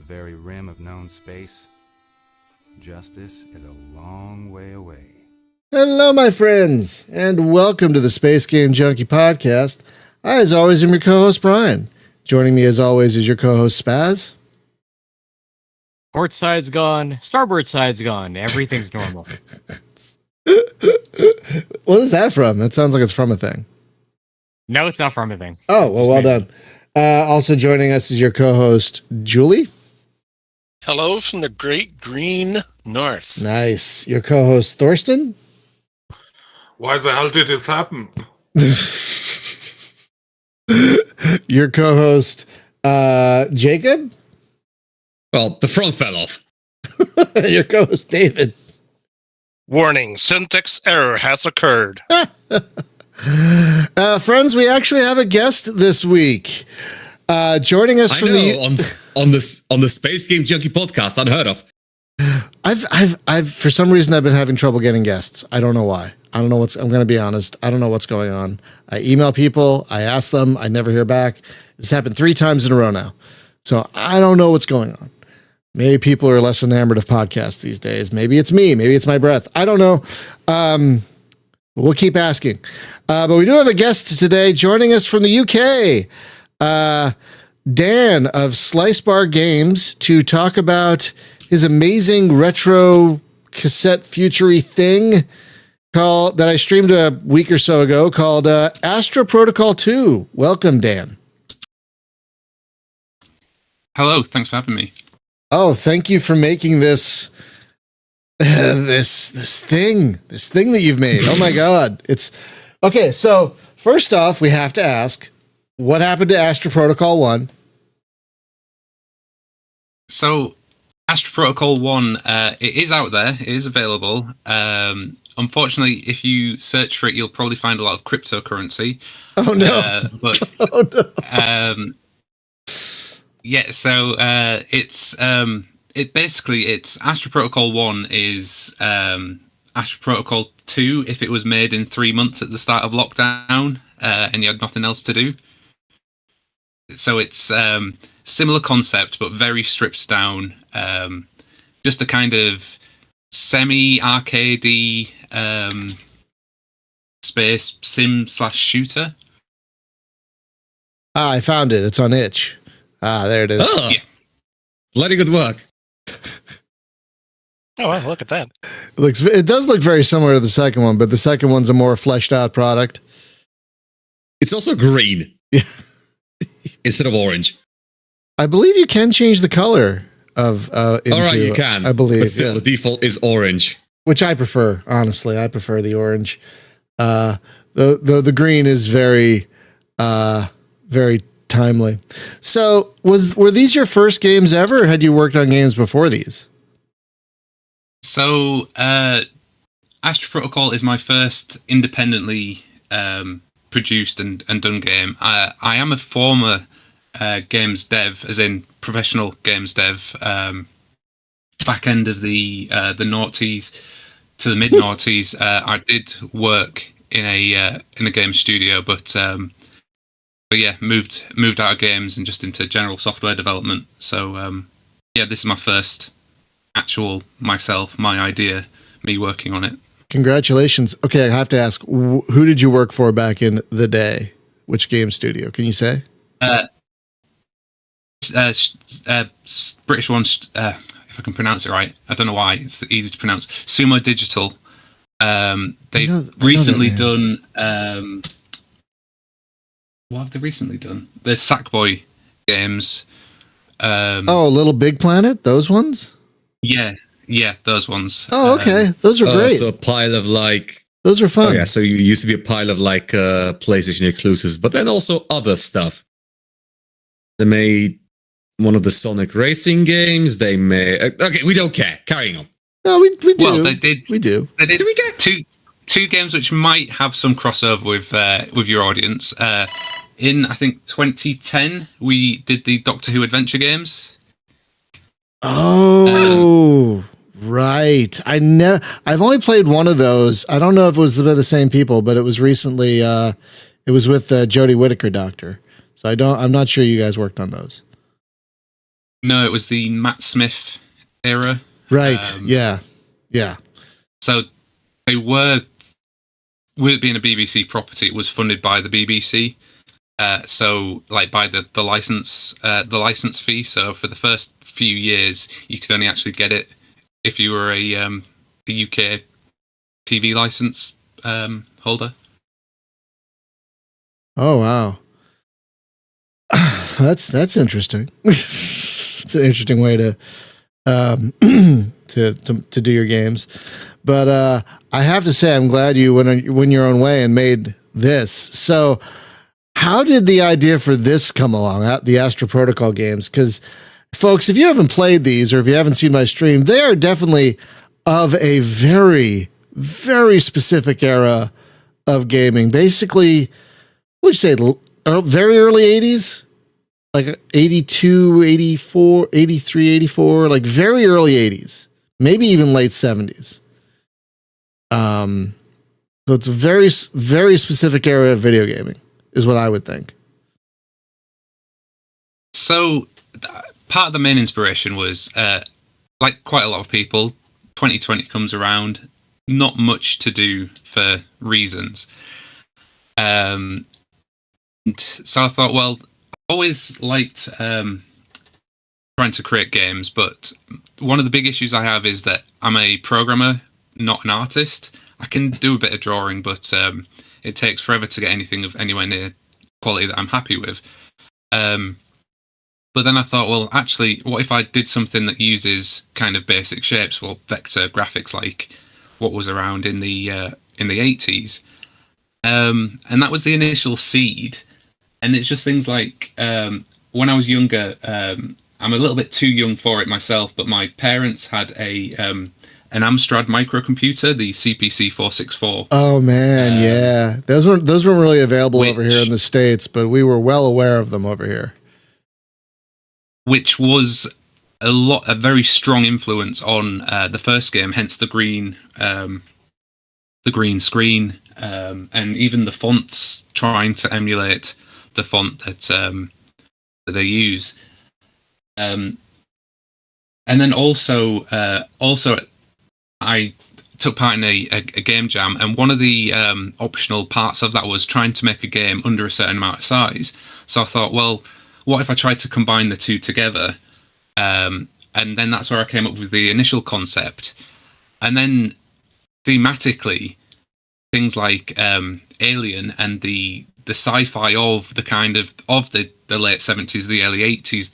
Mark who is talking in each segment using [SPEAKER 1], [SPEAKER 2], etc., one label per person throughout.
[SPEAKER 1] very rim of known space, justice is a long way away.
[SPEAKER 2] Hello, my friends, and welcome to the Space Game Junkie podcast. I, as always, am your co-host, Brian. Joining me, as always, is your co-host, Spaz.
[SPEAKER 3] Port side's gone, starboard side's gone, everything's normal.
[SPEAKER 2] What is that from? That sounds like it's from a thing.
[SPEAKER 3] No, it's not from a thing.
[SPEAKER 2] Oh, well done. Also joining us is your co-host, Julie.
[SPEAKER 4] Hello from the great green north.
[SPEAKER 2] Nice. Your co-host, Thorsten.
[SPEAKER 5] Why the hell did this happen?
[SPEAKER 2] Your co-host, Jacob.
[SPEAKER 6] Well, the front fell off.
[SPEAKER 2] Your co-host, David.
[SPEAKER 7] Warning, syntax error has occurred.
[SPEAKER 2] Friends, we actually have a guest this week. Joining us from
[SPEAKER 6] on the Space Game Junkie podcast, unheard of.
[SPEAKER 2] I've for some reason I've been having trouble getting guests. I don't know why. I'm going to be honest. I don't know what's going on. I email people. I ask them. I never hear back. This happened 3 times in a row now. So I don't know what's going on. Maybe people are less enamored of podcasts these days. Maybe it's me. Maybe it's my breath. I don't know. We'll keep asking. But we do have a guest today joining us from the UK. Dan of Slice Bar Games to talk about his amazing retro cassette futury thing that I streamed a week or so ago called Astra Protocol 2. Welcome, Dan.
[SPEAKER 8] Hello, thanks for having me.
[SPEAKER 2] Oh, thank you for making this this thing that you've made. Oh my God. It's okay. So first off, we have to ask, what happened to Astra Protocol 1?
[SPEAKER 8] So Astra Protocol 1, it is out there. It is available. Unfortunately, if you search for it, you'll probably find a lot of cryptocurrency.
[SPEAKER 2] Oh no!
[SPEAKER 8] Yeah. So it's Astra Protocol 1 is Astra Protocol 2 if it was made in 3 months at the start of lockdown and you had nothing else to do. So it's similar concept, but very stripped down. Just a kind of semi-arcadey space sim/shooter.
[SPEAKER 2] I found it. It's on itch. There it is.
[SPEAKER 6] Oh, yeah. Bloody good work.
[SPEAKER 7] Oh, wow, look at that.
[SPEAKER 2] It does look very similar to the second one, but the second one's a more fleshed out product.
[SPEAKER 6] It's also green.
[SPEAKER 2] Yeah.
[SPEAKER 6] Instead of orange.
[SPEAKER 2] I believe you can change the color of into,
[SPEAKER 6] all right, you can.
[SPEAKER 2] I believe.
[SPEAKER 6] But still, the default is orange.
[SPEAKER 2] Which I prefer, honestly. I prefer the orange. The green is very very timely. So, were these your first games ever, or had you worked on games before these?
[SPEAKER 8] So, Astra Protocol is my first independently produced and done game. I am a former games dev, as in professional games dev, back end of the noughties to the mid noughties. I did work in a game studio, but yeah, moved out of games and just into general software development. So yeah, this is my first actual my idea, me working on it.
[SPEAKER 2] Congratulations. Okay, I have to ask, who did you work for back in the day? Which game studio? Can you say?
[SPEAKER 8] British one, if I can pronounce it right. I don't know why. It's easy to pronounce. Sumo Digital. They've recently done... what have they recently done? The Sackboy games.
[SPEAKER 2] Little Big Planet? Those ones?
[SPEAKER 8] Yeah, those ones.
[SPEAKER 2] Oh, okay. Those are great.
[SPEAKER 6] So a pile of
[SPEAKER 2] those are fun.
[SPEAKER 6] Oh, yeah, so you used to be a pile of PlayStation exclusives, but then also other stuff. They made one of the Sonic Racing games. They made... Okay, we don't care. Carrying on.
[SPEAKER 2] No, we do.
[SPEAKER 8] Well, they did.
[SPEAKER 2] We do.
[SPEAKER 8] They did. Do we get two games which might have some crossover with your audience? In, I think, 2010, we did the Doctor Who Adventure games.
[SPEAKER 2] Oh, right. I've only played one of those. I don't know if it was by the same people, but it was recently. It was with Jodie Whittaker Doctor. So I'm not sure you guys worked on those.
[SPEAKER 8] No, it was the Matt Smith era.
[SPEAKER 2] Right. Yeah.
[SPEAKER 8] So they were, with it being a BBC property, it was funded by the BBC. So like by the license fee. So for the first few years, you could only actually get it if you were a UK TV license holder.
[SPEAKER 2] Oh wow. That's interesting. It's an interesting way to to do your games. But I have to say, I'm glad you went your own way and made this. So, how did the idea for this come along? The Astra Protocol games, because folks, if you haven't played these or if you haven't seen my stream, they are definitely of a very, very specific era of gaming. Basically, what would you say, very early 80s? Like 82, 84, 83, 84, like very early 80s, maybe even late 70s. So it's a very, very specific era of video gaming, is what I would think.
[SPEAKER 8] So part of the main inspiration was, like quite a lot of people, 2020 comes around, not much to do for reasons. And so I thought, well, I always liked trying to create games, but one of the big issues I have is that I'm a programmer, not an artist. I can do a bit of drawing, but it takes forever to get anything of anywhere near quality that I'm happy with. But then I thought, well, actually, what if I did something that uses kind of basic shapes, well, vector graphics, like what was around in the 80s, and that was the initial seed. And it's just things like when I was younger, I'm a little bit too young for it myself, but my parents had an Amstrad microcomputer, the CPC 464.
[SPEAKER 2] Oh man, yeah, those weren't really available over here in the States, but we were well aware of them over here.
[SPEAKER 8] Which was a very strong influence on the first game, hence the green screen, and even the fonts trying to emulate the font that they use, and then also I took part in a game jam, and one of the optional parts of that was trying to make a game under a certain amount of size. So I thought, well, what if I tried to combine the two together? And then that's where I came up with the initial concept, and then thematically, things like Alien and the sci-fi of the kind of the late 70s, the early 80s,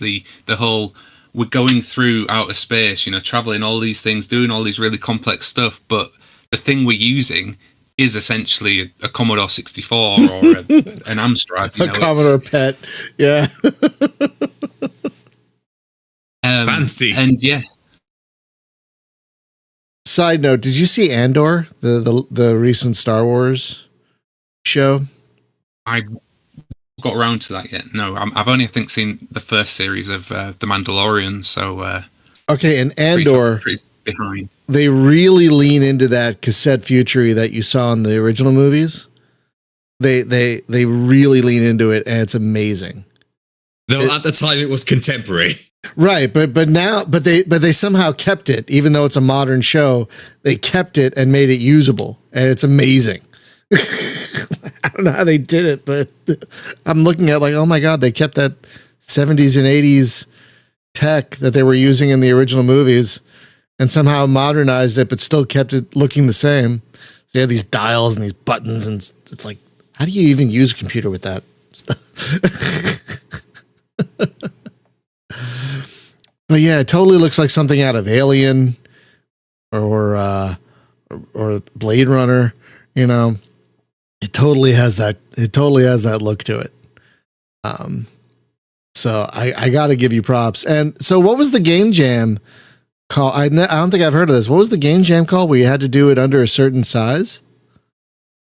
[SPEAKER 8] the whole, we're going through outer space, traveling all these things, doing all these really complex stuff, but the thing we're using is essentially a Commodore 64 or an Amstrad.
[SPEAKER 2] A Commodore PET, yeah.
[SPEAKER 6] Fancy.
[SPEAKER 8] And yeah.
[SPEAKER 2] Side note, did you see Andor, the recent Star Wars show?
[SPEAKER 8] I got around to that yet. No, I've only, I think, seen the first series of The Mandalorian. So
[SPEAKER 2] okay, and Andor,
[SPEAKER 8] pretty behind.
[SPEAKER 2] They really lean into that cassette futury that you saw in the original movies. They really lean into it, and it's amazing.
[SPEAKER 6] Though at the time it was contemporary.
[SPEAKER 2] Right, but they somehow kept it, even though it's a modern show. They kept it and made it usable, and it's amazing. I don't know how they did it, but I'm looking at like, oh my god, they kept that 70s and 80s tech that they were using in the original movies, and somehow modernized it, but still kept it looking the same. So you have these dials and these buttons, and it's like, how do you even use a computer with that stuff? But yeah, it totally looks like something out of Alien or Blade Runner. It totally has that. It totally has that look to it. So I got to give you props. And so, what was the game jam called? I don't think I've heard of this. What was the game jam called? Where you had to do it under a certain size?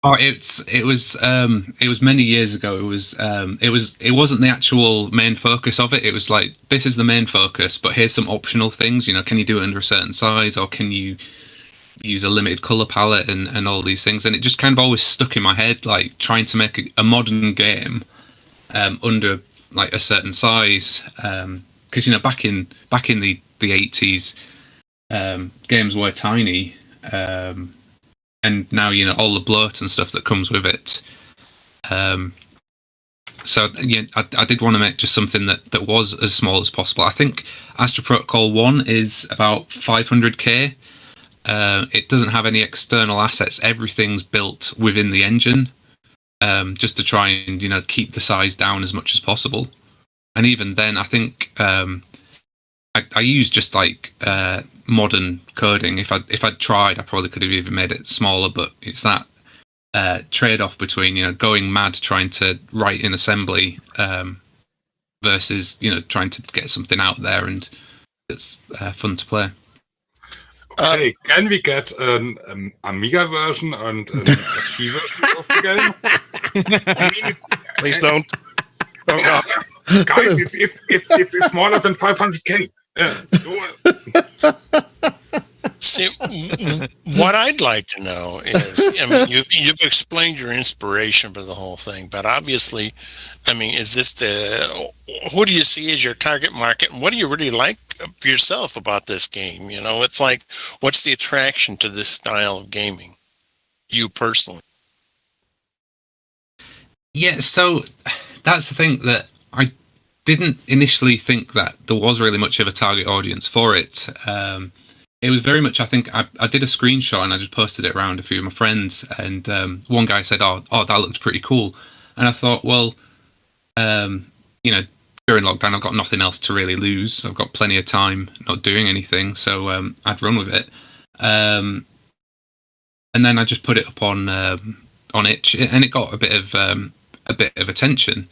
[SPEAKER 8] Oh, it was many years ago. It wasn't the actual main focus of it. It was like, this is the main focus, but here's some optional things. Can you do it under a certain size, or can you use a limited color palette and all these things? And it just kind of always stuck in my head, like trying to make a modern game under like a certain size, because back in the 80s, games were tiny, and now all the bloat and stuff that comes with it. So yeah, I did want to make just something that was as small as possible. I think Astra Protocol 1 is about 500k. It doesn't have any external assets. Everything's built within the engine, just to try and keep the size down as much as possible. And even then, I think I use just like modern coding. If I'd tried, I probably could have even made it smaller. But it's that trade-off between going mad trying to write in assembly versus trying to get something out there and it's fun to play.
[SPEAKER 5] Okay, can we get an Amiga version and an SG version of the game? I mean, it's,
[SPEAKER 7] Please don't. Oh, no.
[SPEAKER 5] guys, it's smaller than 500k. Yeah, do it.
[SPEAKER 4] See, what I'd like to know is, I mean, you've explained your inspiration for the whole thing, but obviously, I mean, is this who do you see as your target market? And what do you really like yourself about this game? It's like, what's the attraction to this style of gaming? You personally?
[SPEAKER 8] Yeah, so that's the thing that I didn't initially think that there was really much of a target audience for it. It was very much, I think, I did a screenshot and I just posted it around a few of my friends, and one guy said, oh, that looked pretty cool. And I thought, well, during lockdown, I've got nothing else to really lose. I've got plenty of time not doing anything, so I'd run with it. And then I just put it up on Itch, and it got a bit of attention.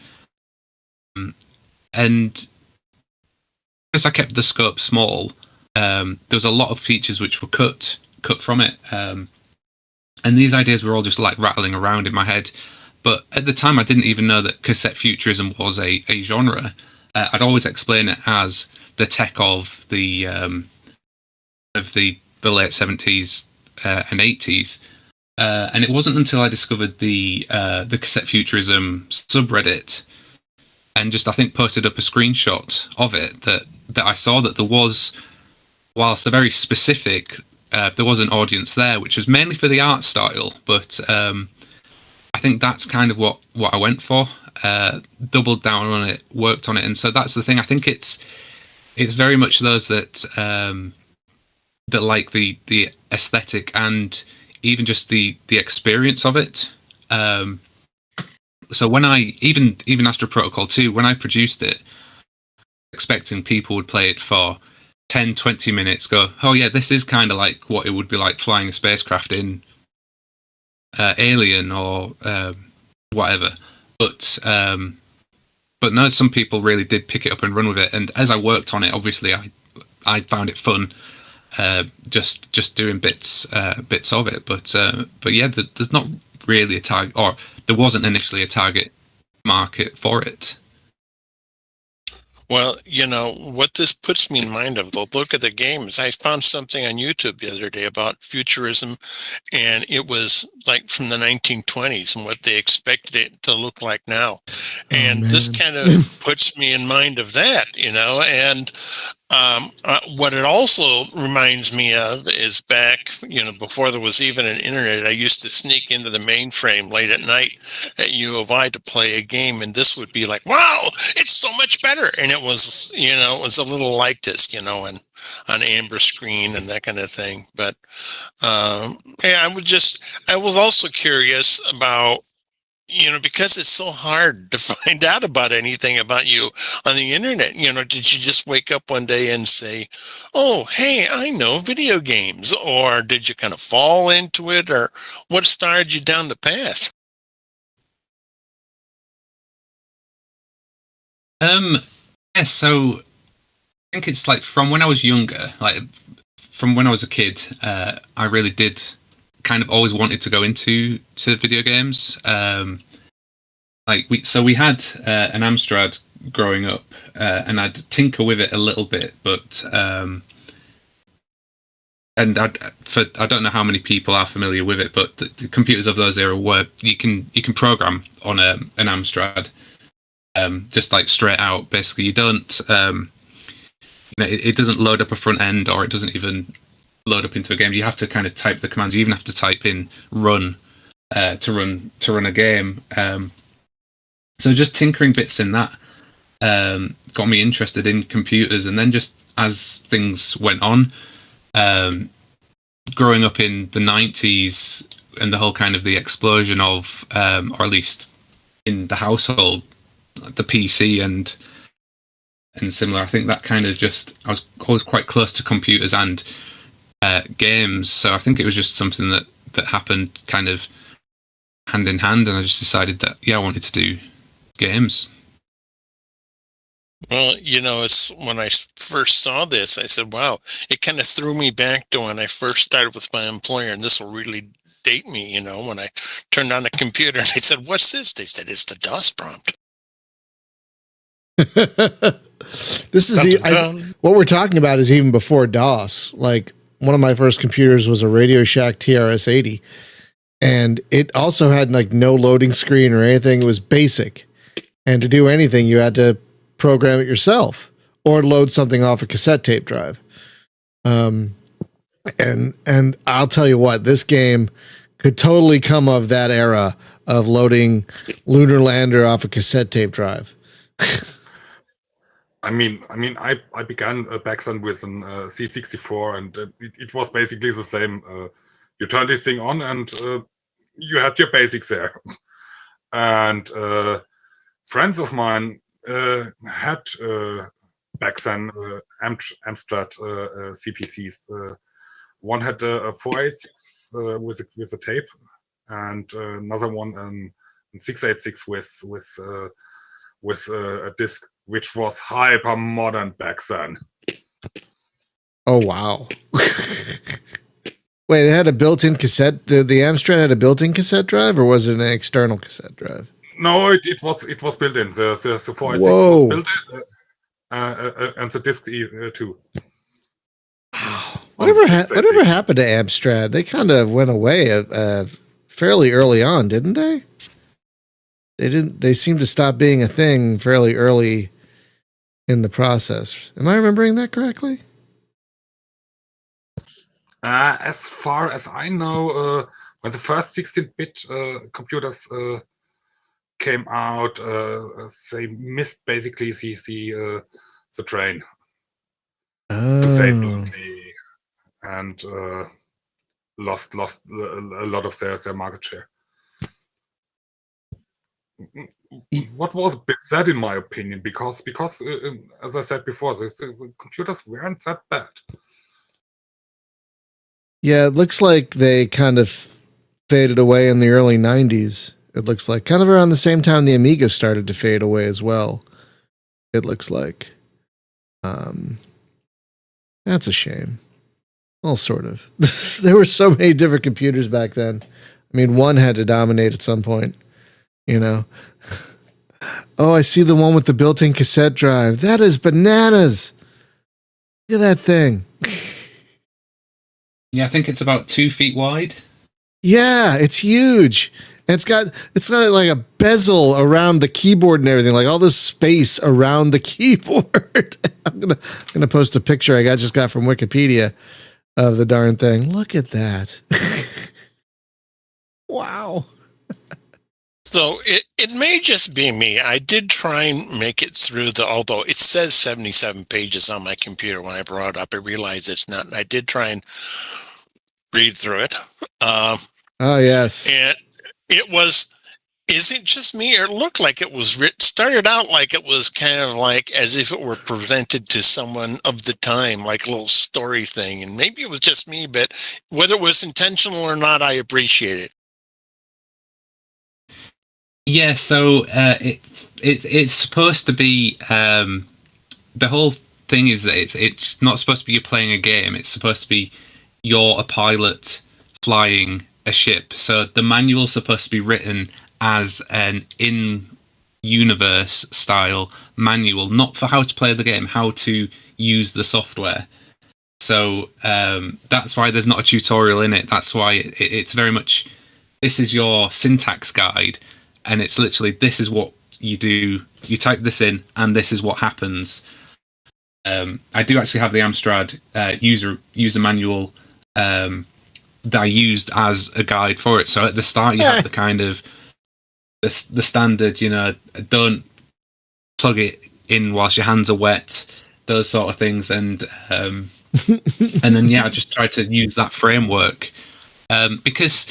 [SPEAKER 8] And because I kept the scope small, there was a lot of features which were cut from it, and these ideas were all just like rattling around in my head. But at the time, I didn't even know that cassette futurism was a genre. I'd always explain it as the tech of the late 70s and 80s, and it wasn't until I discovered the cassette futurism subreddit and just I think posted up a screenshot of it that I saw that there was, whilst a very specific, there was an audience there, which was mainly for the art style, but I think that's kind of what I went for. Doubled down on it, worked on it, and so that's the thing. I think it's very much those that that like the aesthetic and even just the experience of it. So when I even Astra Protocol 2, when I produced it, expecting people would play it for 10-20 minutes, go, oh yeah, this is kind of like what it would be like flying a spacecraft in Alien or whatever. But no, some people really did pick it up and run with it. And as I worked on it, obviously I found it fun, just doing bits of it. But yeah, there's not really a target, or there wasn't initially a target market for it.
[SPEAKER 4] Well, what this puts me in mind of, the look at the game, is I found something on YouTube the other day about futurism, and it was like from the 1920s and what they expected it to look like now. And this kind of puts me in mind of that, and what it also reminds me of is back, before there was even an internet, I used to sneak into the mainframe late at night at U of I to play a game, and this would be like, wow, it's so much better. And it was, it was a little like this, and on amber screen and that kind of thing. But yeah, I was also curious about, because it's so hard to find out about anything about you on the internet. Did you just wake up one day and say, oh, hey, I know video games? Or did you kind of fall into it? Or what started you down the path?
[SPEAKER 8] Yeah, so I think it's like from when I was younger, like from when I was a kid, I really did kind of always wanted to go into video games. We had an Amstrad growing up, and I'd tinker with it a little bit, but and I don't know how many people are familiar with it, but the computers of those era were you can program on an Amstrad, just like straight out. Basically, you don't it doesn't load up a front end, or it doesn't even load up into a game. You have to kind of type the commands. You even have to type in run to run a game. So just tinkering bits in that got me interested in computers, and then just as things went on, growing up in the 90s and the whole kind of the explosion of, or at least in the household, the PC and similar. I think that kind of I was always quite close to computers and games, so I think it was just something that happened kind of hand in hand, and I just decided that I wanted to do games.
[SPEAKER 4] Well, it's when I first saw this, I said, wow, it kind of threw me back to when I first started with my employer, and this will really date me, when I turned on the computer and I said, what's this? They said, it's the DOS prompt.
[SPEAKER 2] This is what we're talking about is even before DOS. Like, one of my first computers was a Radio Shack TRS-80, and it also had like no loading screen or anything. It was basic, and to do anything, you had to program it yourself or load something off a cassette tape drive. And I'll tell you what, this game could totally come of that era of loading Lunar Lander off a cassette tape drive.
[SPEAKER 5] I began back then with an C64, and it was basically the same. You turn this thing on, and you had your basics there. And friends of mine had back then Amstrad CPCs. One had a 486 with a tape, and another one 686 with a disc, which was hyper modern back then.
[SPEAKER 2] Oh wow! Wait, it had a built-in cassette. The Amstrad had a built-in cassette drive, or was it an external cassette drive?
[SPEAKER 5] No, it was built in. The 486
[SPEAKER 2] Whoa.
[SPEAKER 5] was built in, and the disc too.
[SPEAKER 2] Wow. Whatever happened to Amstrad? They kind of went away fairly early on, didn't they? They seemed to stop being a thing fairly early in the process. Am I remembering that correctly?
[SPEAKER 5] As far as I know, when the first 16-bit computers came out, they missed basically the train.
[SPEAKER 2] Oh.
[SPEAKER 5] To say bluntly, and lost a lot of their market share. What was a bit sad in my opinion, because as I said before, the computers weren't that bad.
[SPEAKER 2] Yeah, it looks like they kind of faded away in the early 90s. It looks like kind of around the same time the Amiga started to fade away as well. It looks like. That's a shame. Well, sort of. There were so many different computers back then. I mean, one had to dominate at some point, Oh, I see the one with the built-in cassette drive. That is bananas. Look at that thing.
[SPEAKER 8] Yeah, I think it's about 2 feet wide.
[SPEAKER 2] Yeah, it's huge. And it's got like a bezel around the keyboard and everything, like all this space around the keyboard. I'm gonna post a picture I just got from Wikipedia of the darn thing. Look at that. Wow.
[SPEAKER 4] So it may just be me. I did try and make it through although it says 77 pages on my computer when I brought it up, I realized it's not. And I did try and read through it.
[SPEAKER 2] Oh, yes.
[SPEAKER 4] And is it just me, or it looked like it was started out like it was kind of like as if it were presented to someone of the time, like a little story thing. And maybe it was just me, but whether it was intentional or not, I appreciate it.
[SPEAKER 8] Yeah, so it's supposed to be the whole thing is that it's not supposed to be you playing a game. It's supposed to be you're a pilot flying a ship. So the manual's supposed to be written as an in-universe style manual, not for how to play the game, how to use the software. So that's why there's not a tutorial in it. That's why it's very much, this is your syntax guide. And it's literally, this is what you do. You type this in, and this is what happens. I do actually have the Amstrad user manual that I used as a guide for it. So at the start, you have the kind of the standard, don't plug it in whilst your hands are wet, those sort of things, and then I just tried to use that framework because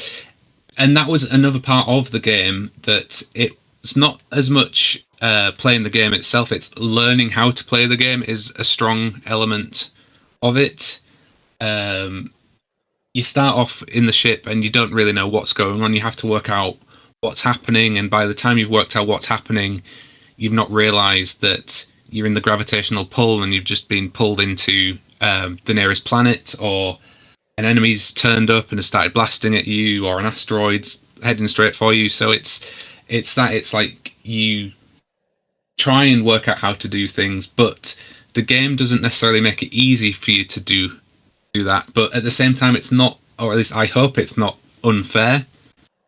[SPEAKER 8] that was another part of the game, that it's not as much playing the game itself, it's learning how to play the game is a strong element of it. You start off in the ship and you don't really know what's going on. You have to work out what's happening, and by the time you've worked out what's happening, you've not realized that you're in the gravitational pull and you've just been pulled into the nearest planet, or an enemy's turned up and has started blasting at you, or an asteroid's heading straight for you. So it's like you try and work out how to do things, but the game doesn't necessarily make it easy for you to do that. But at the same time, it's not, or at least I hope it's not, unfair.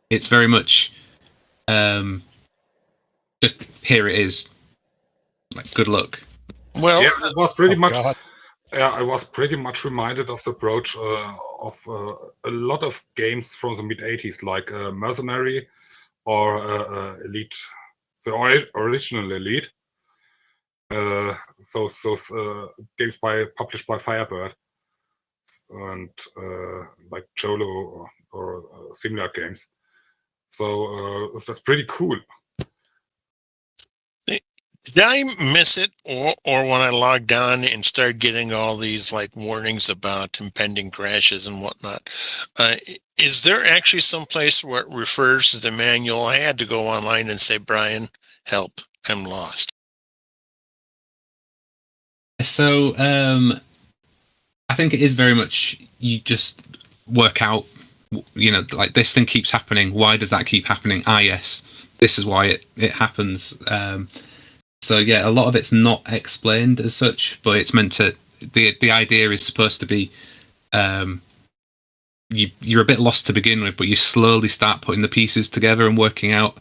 [SPEAKER 8] It's very much just here it is, like, good luck.
[SPEAKER 4] Well,
[SPEAKER 5] Yeah, it was pretty much.
[SPEAKER 7] God.
[SPEAKER 5] Yeah, I was pretty much reminded of the approach of a lot of games from the mid '80s, like Mercenary or Elite, the original Elite. Those games published by Firebird, and like Cholo or similar games. So that's pretty cool.
[SPEAKER 4] did I miss it, or when I logged on and started getting all these like warnings about impending crashes and whatnot? Is there actually some place where it refers to the manual? I had to go online and say, Brian, help, I'm lost.
[SPEAKER 8] So I think it is very much, you just work out, like, this thing keeps happening. Why does that keep happening? Yes, this is why it happens. So yeah, a lot of it's not explained as such, but it's meant to. The idea is supposed to be, you're a bit lost to begin with, but you slowly start putting the pieces together and working out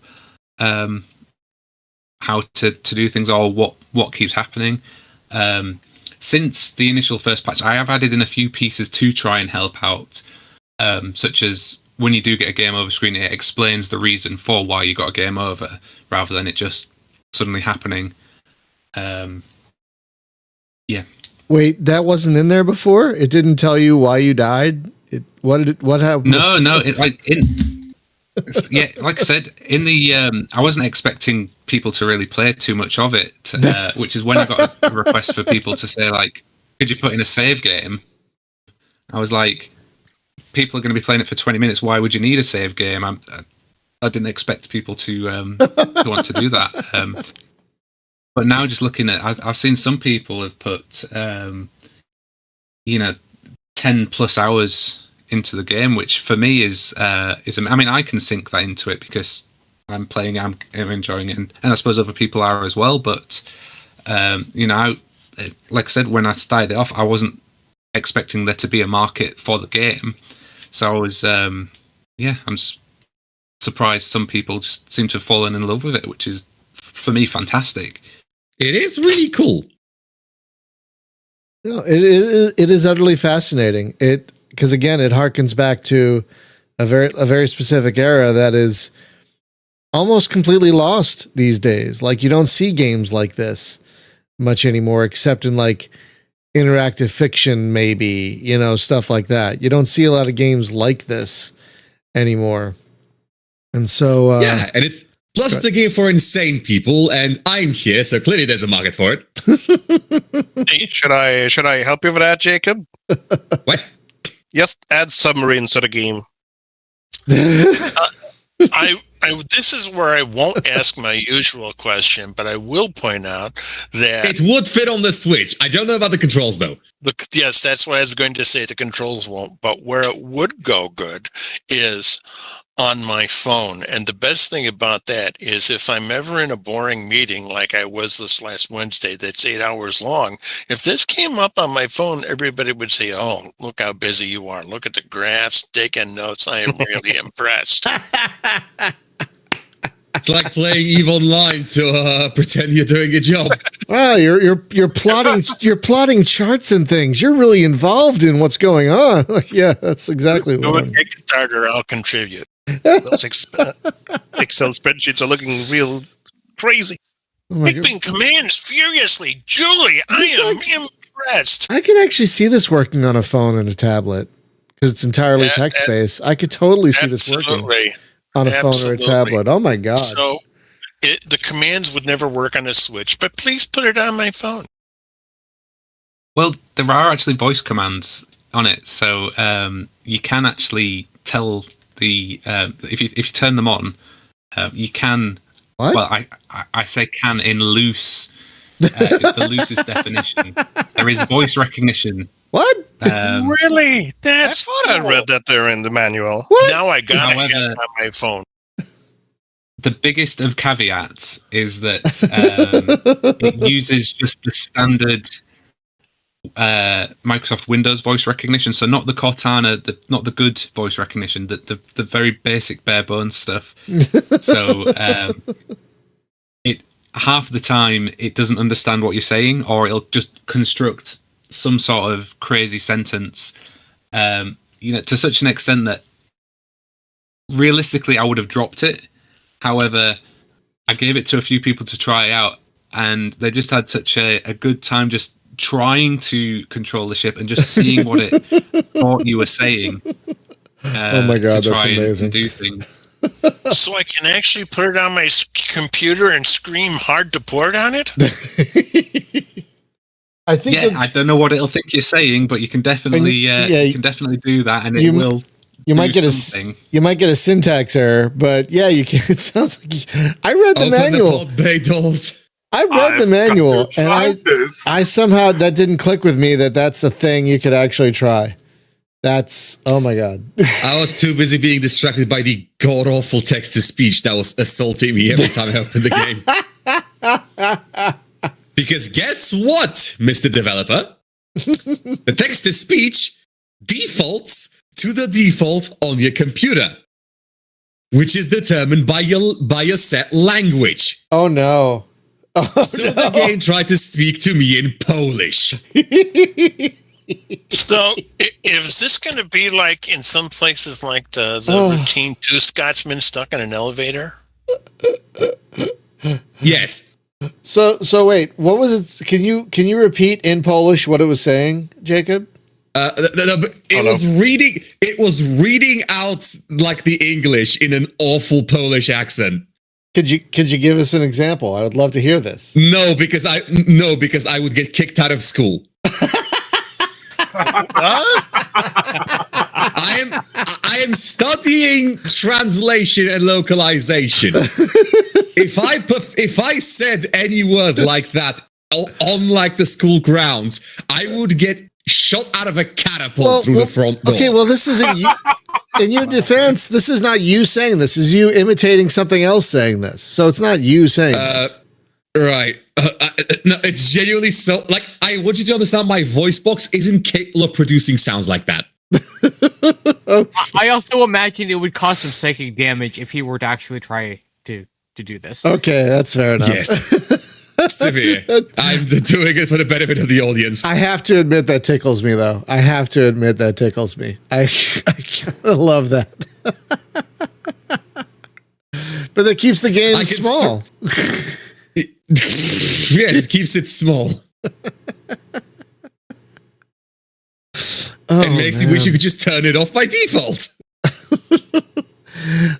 [SPEAKER 8] how to do things, or what keeps happening. Since the initial first patch, I have added in a few pieces to try and help out, such as when you do get a game over screen, it explains the reason for why you got a game over, rather than it just suddenly happening.
[SPEAKER 2] Wait, that wasn't in there before? It didn't tell you why you died? What happened?
[SPEAKER 8] No, it, like I said, in the I wasn't expecting people to really play too much of it, which is when I got a request for people to say, like, could you put in a save game? I was like, people are going to be playing it for 20 minutes. Why would you need a save game? I didn't expect people to want to do that. But now, just looking at, I've seen some people have put, 10 plus hours into the game, which for me is. I mean, I can sink that into it because I'm playing, I'm enjoying it, and I suppose other people are as well. But like I said, when I started it off, I wasn't expecting there to be a market for the game, so I was, I'm surprised some people just seem to have fallen in love with it, which is, for me, fantastic.
[SPEAKER 6] It is really cool.
[SPEAKER 2] No, it is utterly fascinating. Because again, it harkens back to a very specific era that is almost completely lost these days. Like, you don't see games like this much anymore, except in like interactive fiction, maybe, stuff like that. You don't see a lot of games like this anymore. And so
[SPEAKER 6] and it's plus the game for insane people, and I'm here, so clearly there's a market for it.
[SPEAKER 7] Hey, should I help you with that, Jacob?
[SPEAKER 6] What?
[SPEAKER 7] Yes, add submarines to the game.
[SPEAKER 4] This is where I won't ask my usual question, but I will point out that
[SPEAKER 6] It would fit on the Switch. I don't know about the controls, though.
[SPEAKER 4] yes, that's what I was going to say. The controls won't, but where it would go good is on my phone. And the best thing about that is, if I'm ever in a boring meeting like I was this last Wednesday that's 8 hours long, if this came up on my phone, everybody would say, oh, look how busy you are. Look at the graphs, taking notes. I am really impressed.
[SPEAKER 6] It's like playing EVE Online to pretend you're doing a job.
[SPEAKER 2] Wow, you're plotting charts and things. You're really involved in what's going on. Yeah, that's exactly
[SPEAKER 4] Go
[SPEAKER 2] what.
[SPEAKER 4] and take a starter. I'll contribute.
[SPEAKER 7] Those Excel spreadsheets are looking real crazy.
[SPEAKER 2] Oh my God.
[SPEAKER 4] Typing commands furiously. Julie, I am impressed.
[SPEAKER 2] I can actually see this working on a phone and a tablet because it's entirely text-based. I could totally see this working
[SPEAKER 4] Absolutely.
[SPEAKER 2] on a phone or a tablet. Oh my God.
[SPEAKER 4] So the commands would never work on a Switch, but please put it on my phone.
[SPEAKER 8] Well, there are actually voice commands on it, so you can actually tell the if you turn them on, you can.
[SPEAKER 2] What?
[SPEAKER 8] Well, I say can in loose. It's the loosest definition. There is voice recognition.
[SPEAKER 2] What?
[SPEAKER 7] Really? I
[SPEAKER 4] That's
[SPEAKER 7] thought I read that there in the manual.
[SPEAKER 2] What?
[SPEAKER 4] Now I got it
[SPEAKER 8] However-
[SPEAKER 4] on my phone.
[SPEAKER 8] The biggest of caveats is that it uses just the standard Microsoft Windows voice recognition, so not the Cortana, not the good voice recognition, the very basic bare bones stuff. So it half the time it doesn't understand what you're saying, or it'll just construct some sort of crazy sentence, to such an extent that realistically I would have dropped it. However, I gave it to a few people to try out, and they just had such a good time just trying to control the ship and just seeing what it thought you were saying.
[SPEAKER 2] Oh my God,
[SPEAKER 8] to
[SPEAKER 2] that's
[SPEAKER 8] try
[SPEAKER 2] amazing.
[SPEAKER 8] and do things.
[SPEAKER 4] So I can actually put it on my computer and scream hard to port on it?
[SPEAKER 2] I think.
[SPEAKER 8] Yeah, I don't know what it'll think you're saying, but you can definitely you can definitely do that, and it will.
[SPEAKER 2] You might get
[SPEAKER 8] something.
[SPEAKER 2] you might get a syntax error, but yeah, you can. It sounds like I read the manual.
[SPEAKER 6] The bay doors.
[SPEAKER 2] I read the manual, and I somehow that didn't click with me that that's a thing you could actually try. That's oh my God.
[SPEAKER 6] I was too busy being distracted by the god awful text to speech that was assaulting me every time I opened the game. Because guess what, Mr. Developer? The text to speech defaults to the default on your computer, which is determined by your set language.
[SPEAKER 2] Oh no. Oh,
[SPEAKER 6] so the game tried to speak to me in Polish.
[SPEAKER 4] So is this going to be like in some places like the routine two Scotsmen stuck in an elevator?
[SPEAKER 6] Yes.
[SPEAKER 2] So wait, what was it? Can you repeat in Polish what it was saying, Jacob?
[SPEAKER 6] It was reading out like the English in an awful Polish accent.
[SPEAKER 2] Could you give us an example? I would love to hear this.
[SPEAKER 6] No, because I would get kicked out of school. I am studying translation and localization. If I said any word like that on like the school grounds, I would get shot out of a catapult through the front door.
[SPEAKER 2] Okay, well, this isn't you. In your defense, this is not you saying this. This is you imitating something else saying this. So it's not you saying this.
[SPEAKER 6] Right. No, it's genuinely so. Like, I want you to understand my voice box isn't capable of producing sounds like that.
[SPEAKER 3] I also imagine it would cause some psychic damage if he were to actually try to do this.
[SPEAKER 2] Okay, that's fair enough.
[SPEAKER 6] Yes. Severe. I'm doing it for the benefit of the audience.
[SPEAKER 2] I have to admit that tickles me, though. I have to admit that tickles me. I kind of love that. But that keeps the game small.
[SPEAKER 6] Yes, it keeps it small. It makes you wish you could just turn it off by default.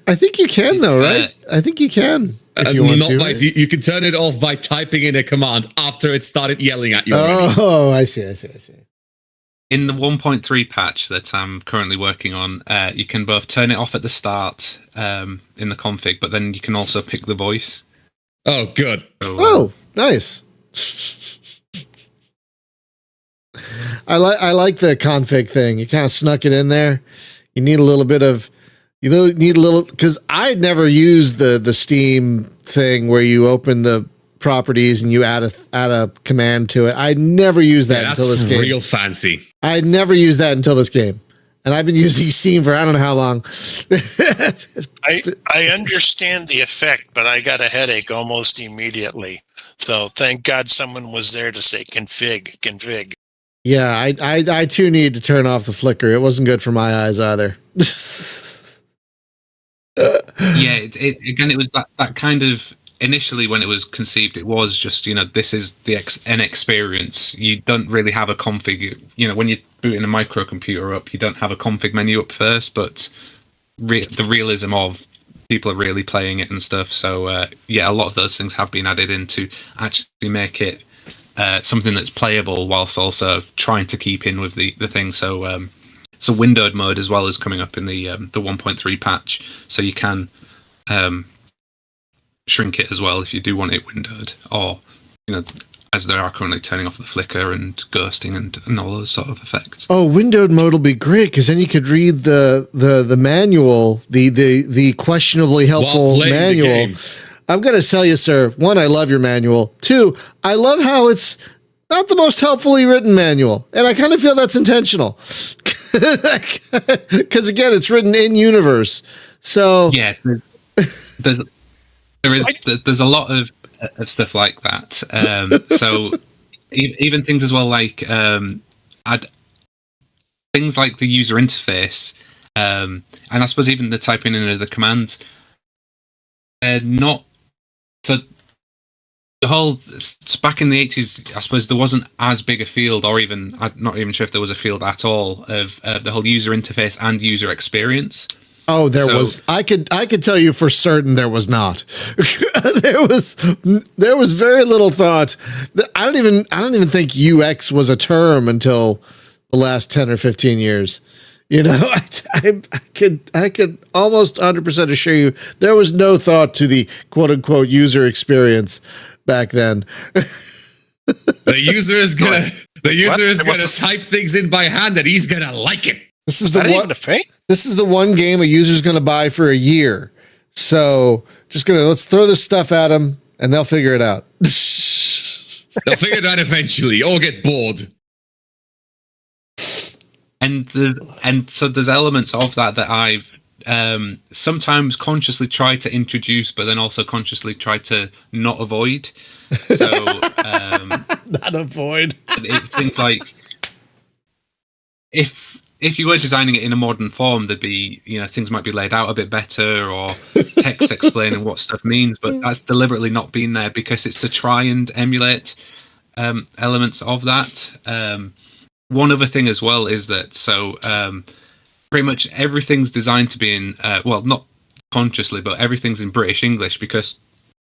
[SPEAKER 2] I think you can, though, right? I think you can. If you want to.
[SPEAKER 6] You can turn it off by typing in a command after it started yelling at you.
[SPEAKER 2] Oh, I see.
[SPEAKER 8] In the 1.3 patch that I'm currently working on, you can both turn it off at the start in the config, but then you can also pick the voice.
[SPEAKER 6] Oh, good.
[SPEAKER 2] So, nice. I like the config thing. You kind of snuck it in there. You need a little bit of. You need a little because I never used the Steam thing where you open the properties and you add a command to it. I never used that until this game.
[SPEAKER 6] Real fancy.
[SPEAKER 2] I never used that until this game, and I've been using Steam for I don't know how long.
[SPEAKER 4] I understand the effect, but I got a headache almost immediately. So thank God someone was there to say config.
[SPEAKER 2] Yeah, I too need to turn off the flicker. It wasn't good for my eyes either.
[SPEAKER 8] Yeah, it was that kind of initially when it was conceived, it was just this is an experience. You don't really have a config. When you're booting a microcomputer up, you don't have a config menu up first, but the realism of people are really playing it and stuff. So a lot of those things have been added in to actually make it something that's playable whilst also trying to keep in with the thing. So windowed mode as well is coming up in the 1.3 patch, so you can shrink it as well if you do want it windowed, or as they are currently turning off the flicker and ghosting and all those sort of effects.
[SPEAKER 2] Oh, windowed mode will be great because then you could read the manual, the questionably helpful manual. I'm going to tell you, sir, one, I love your manual. Two, I love how it's not the most helpfully written manual. And I kind of feel that's intentional. Because, again, it's written in universe. So... Yeah,
[SPEAKER 8] there's a lot of stuff like that. So even things as well like things like the user interface, and I suppose even the typing in of the commands, not... So the whole back in the 80s, I suppose there wasn't as big a field, or even I'm not even sure if there was a field at all of the whole user interface and user experience.
[SPEAKER 2] Oh, there was. I could tell you for certain there was not. there was very little thought. I don't even think UX was a term until the last 10 or 15 years. I could almost 100% assure you there was no thought to the quote unquote user experience back then.
[SPEAKER 6] The user is gonna type things in by hand and he's gonna like it.
[SPEAKER 2] This is the one game a user's gonna buy for a year. So let's throw this stuff at them and they'll figure it out.
[SPEAKER 6] They'll figure it out eventually or get bored.
[SPEAKER 8] And so there's elements of that I've sometimes consciously tried to introduce, but then also consciously tried to not avoid. So
[SPEAKER 2] not avoid.
[SPEAKER 8] Things like if you were designing it in a modern form, there'd be things might be laid out a bit better, or text explaining what stuff means, but that's deliberately not been there because it's to try and emulate elements of that. One other thing as well is that pretty much everything's designed to be in not consciously, but everything's in British English because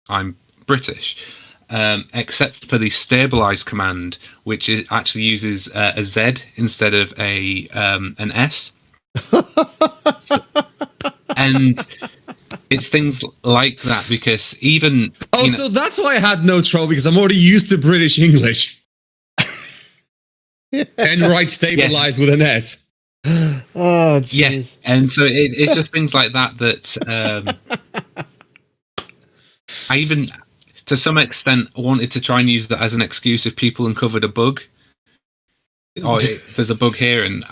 [SPEAKER 8] I'm British, except for the stabilize command, which actually uses a Z instead of an S. And it's things like that because even
[SPEAKER 6] so that's why I had no trouble, because I'm already used to British English. And write stabilized with an S.
[SPEAKER 2] Oh, jeez.
[SPEAKER 8] Yeah, and so it's just things like that I even, to some extent, wanted to try and use that as an excuse if people uncovered a bug. There's a bug here, and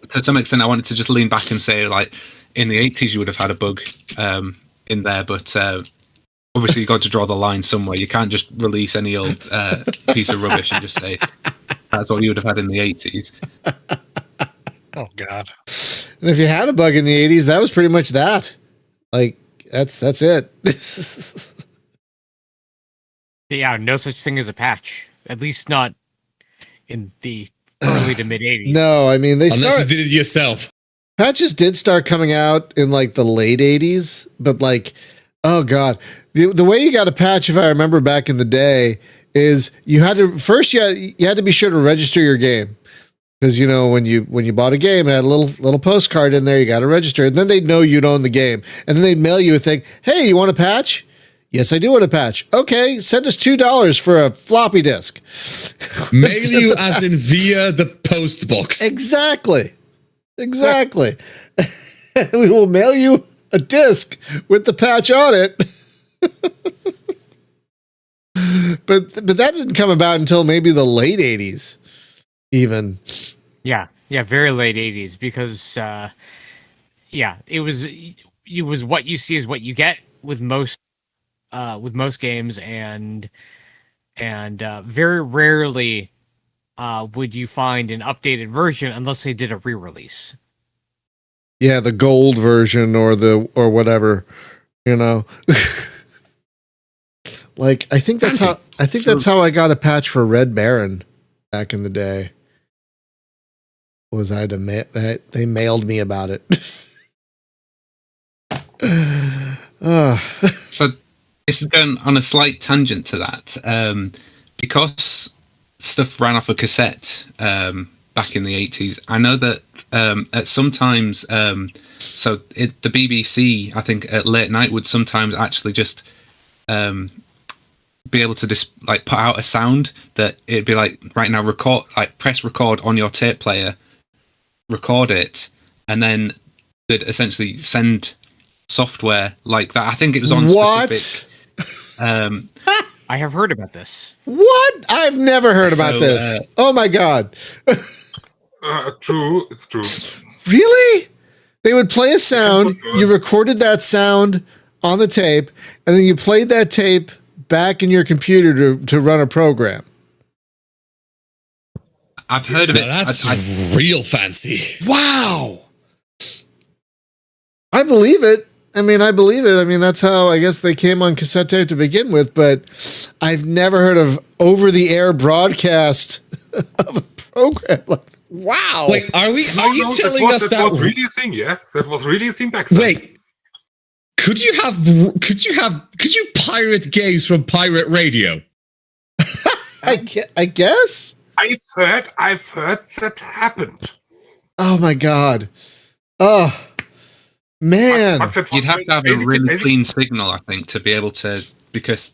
[SPEAKER 8] to some extent I wanted to just lean back and say, like, in the 80s you would have had a bug in there, but obviously you got to draw the line somewhere. You can't just release any old piece of rubbish and just say that's what you would have had in the 80s.
[SPEAKER 7] Oh, God.
[SPEAKER 2] And if you had a bug in the 80s, that was pretty much that. Like, that's it.
[SPEAKER 3] Yeah, no such thing as a patch. At least not in the early to mid 80s.
[SPEAKER 2] No, I mean,
[SPEAKER 6] unless you did it yourself.
[SPEAKER 2] Patches did start coming out in like the late 80s, but like, oh God. The way you got a patch, if I remember back in the day, is you had to first you had to be sure to register your game, because when you bought a game and had a little postcard in there, you got to register, and then they'd know you'd own the game, and then they'd mail you a thing. Hey, you want a patch? Yes, I do want a patch. Okay, send us $2 for a floppy disk.
[SPEAKER 6] Mail you as in via the post box.
[SPEAKER 2] Exactly. We will mail you a disc with the patch on it. But that didn't come about until maybe the late 80s, even.
[SPEAKER 3] Yeah, very late 80s, because it was what you see is what you get with most games, and and very rarely would you find an updated version unless they did a re-release.
[SPEAKER 2] Yeah, the gold version or whatever, you know. Like I think that's how I got a patch for Red Baron back in the day. Was I had to they mailed me about it.
[SPEAKER 8] So this is going on a slight tangent to that. Because stuff ran off a cassette back in the 80s, I know that at sometimes, the BBC, I think at late night, would sometimes actually just be able to just like put out a sound that it'd be like, right now, record, like press record on your tape player, record it, and then they'd essentially send software like that. I think it was on specific.
[SPEAKER 3] I have heard about this.
[SPEAKER 2] What? I've never heard about this. Oh my god.
[SPEAKER 5] True, it's true.
[SPEAKER 2] Really? They would play a sound, you recorded that sound on the tape, and then you played that tape back in your computer to run a program.
[SPEAKER 8] I've heard of it.
[SPEAKER 6] That's real fancy.
[SPEAKER 2] Wow. I believe it. I mean, that's how I guess they came on cassette tape to begin with, but I've never heard of over-the-air broadcast of a program. Like, wow.
[SPEAKER 6] Wait, are you telling us that
[SPEAKER 5] was really a thing? Yeah, that was really a thing back then.
[SPEAKER 6] Wait, could you pirate games from pirate radio?
[SPEAKER 2] I guess.
[SPEAKER 5] I've heard that happened.
[SPEAKER 2] Oh my god. Oh. Man,
[SPEAKER 8] you'd have to have a really clean signal, I think, to be able to, because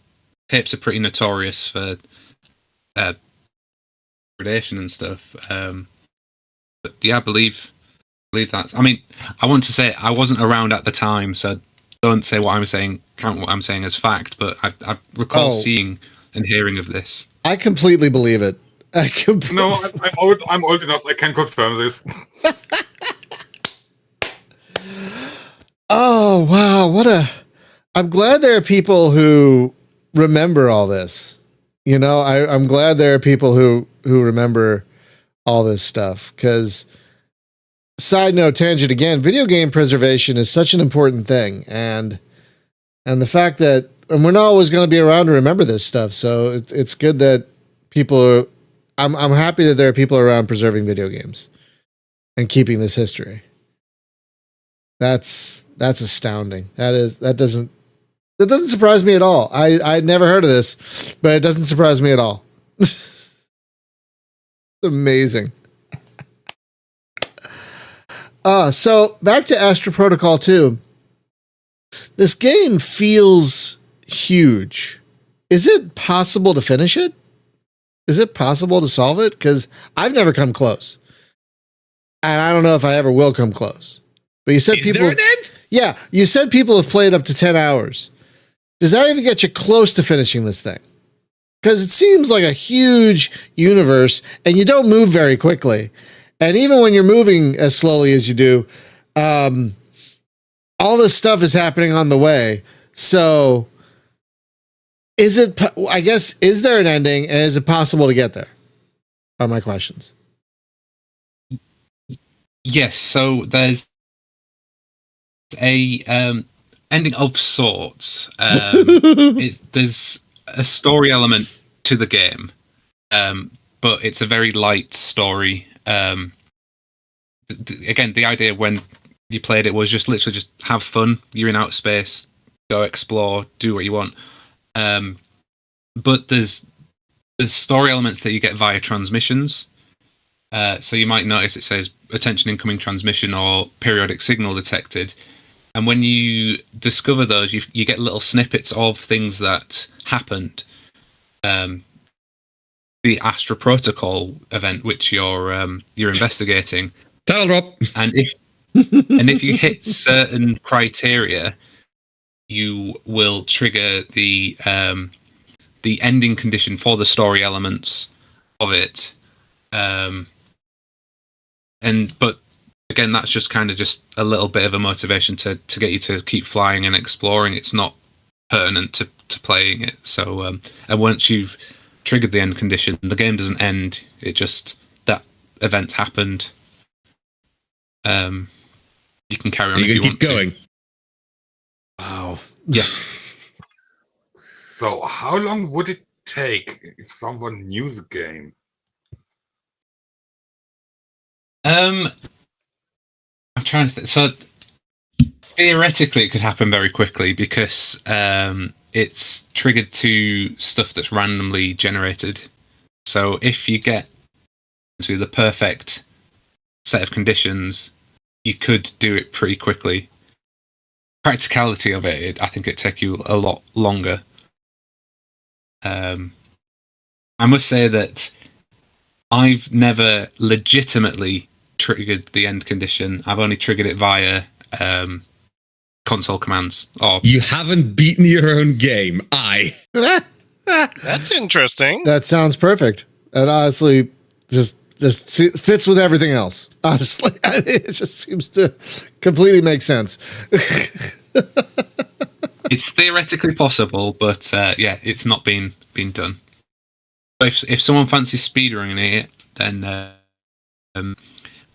[SPEAKER 8] tapes are pretty notorious for predation and stuff. But yeah, I believe that. I mean, I want to say I wasn't around at the time, so don't say what I'm saying, count what I'm saying as fact. But I recall seeing and hearing of this.
[SPEAKER 2] I completely believe it.
[SPEAKER 5] No, I'm old enough. I can confirm this.
[SPEAKER 2] Oh, wow. I'm glad there are people who remember all this. You know, I'm glad there are people who remember all this stuff. Because, side note, tangent again, video game preservation is such an important thing. And the fact that, and we're not always going to be around to remember this stuff. So it's good that people are, I'm happy that there are people around preserving video games and keeping this history. That's astounding. That doesn't surprise me at all. I'd never heard of this, but it doesn't surprise me at all. It's amazing. So back to Astra Protocol 2. This game feels huge. Is it possible to finish it? Is it possible to solve it? Because I've never come close. And I don't know if I ever will come close. But you said people. There an end? Yeah, you said people have played up to 10 hours. Does that even get you close to finishing this thing? Because it seems like a huge universe, and you don't move very quickly. And even when you're moving as slowly as you do, all this stuff is happening on the way. So, is there an ending, and is it possible to get there? Are my questions.
[SPEAKER 8] Yes, so there's a ending of sorts. There's a story element to the game, but it's a very light story. Again, the idea when you played it was just literally just have fun. You're in outer space, go explore, do what you want. But there's story elements that you get via transmissions. So you might notice it says attention incoming transmission or periodic signal detected. And when you discover those, you get little snippets of things that happened. The Astra Protocol event, which you're investigating.
[SPEAKER 6] Title drop.
[SPEAKER 8] And if you hit certain criteria, you will trigger the ending condition for the story elements of it. But again, that's just kind of just a little bit of a motivation to get you to keep flying and exploring. It's not pertinent to playing it. So, and once you've triggered the end condition, the game doesn't end. It just that event happened. You can carry on.
[SPEAKER 6] You
[SPEAKER 8] if you
[SPEAKER 6] can
[SPEAKER 8] want
[SPEAKER 6] keep going.
[SPEAKER 2] Wow.
[SPEAKER 8] Yeah.
[SPEAKER 5] So how long would it take if someone knew the game?
[SPEAKER 8] I'm trying to think. So theoretically, it could happen very quickly because it's triggered to stuff that's randomly generated. So if you get to the perfect set of conditions, you could do it pretty quickly. Practicality of it, I think it'd take you a lot longer. I must say that I've never legitimately triggered the end condition. I've only triggered it via console commands. Or
[SPEAKER 6] You haven't beaten your own game.
[SPEAKER 7] That's interesting.
[SPEAKER 2] That sounds perfect. And honestly, just fits with everything else. Honestly, it just seems to completely make sense.
[SPEAKER 8] it's theoretically possible, but yeah, it's not been done. But if someone fancies speedrunning it, then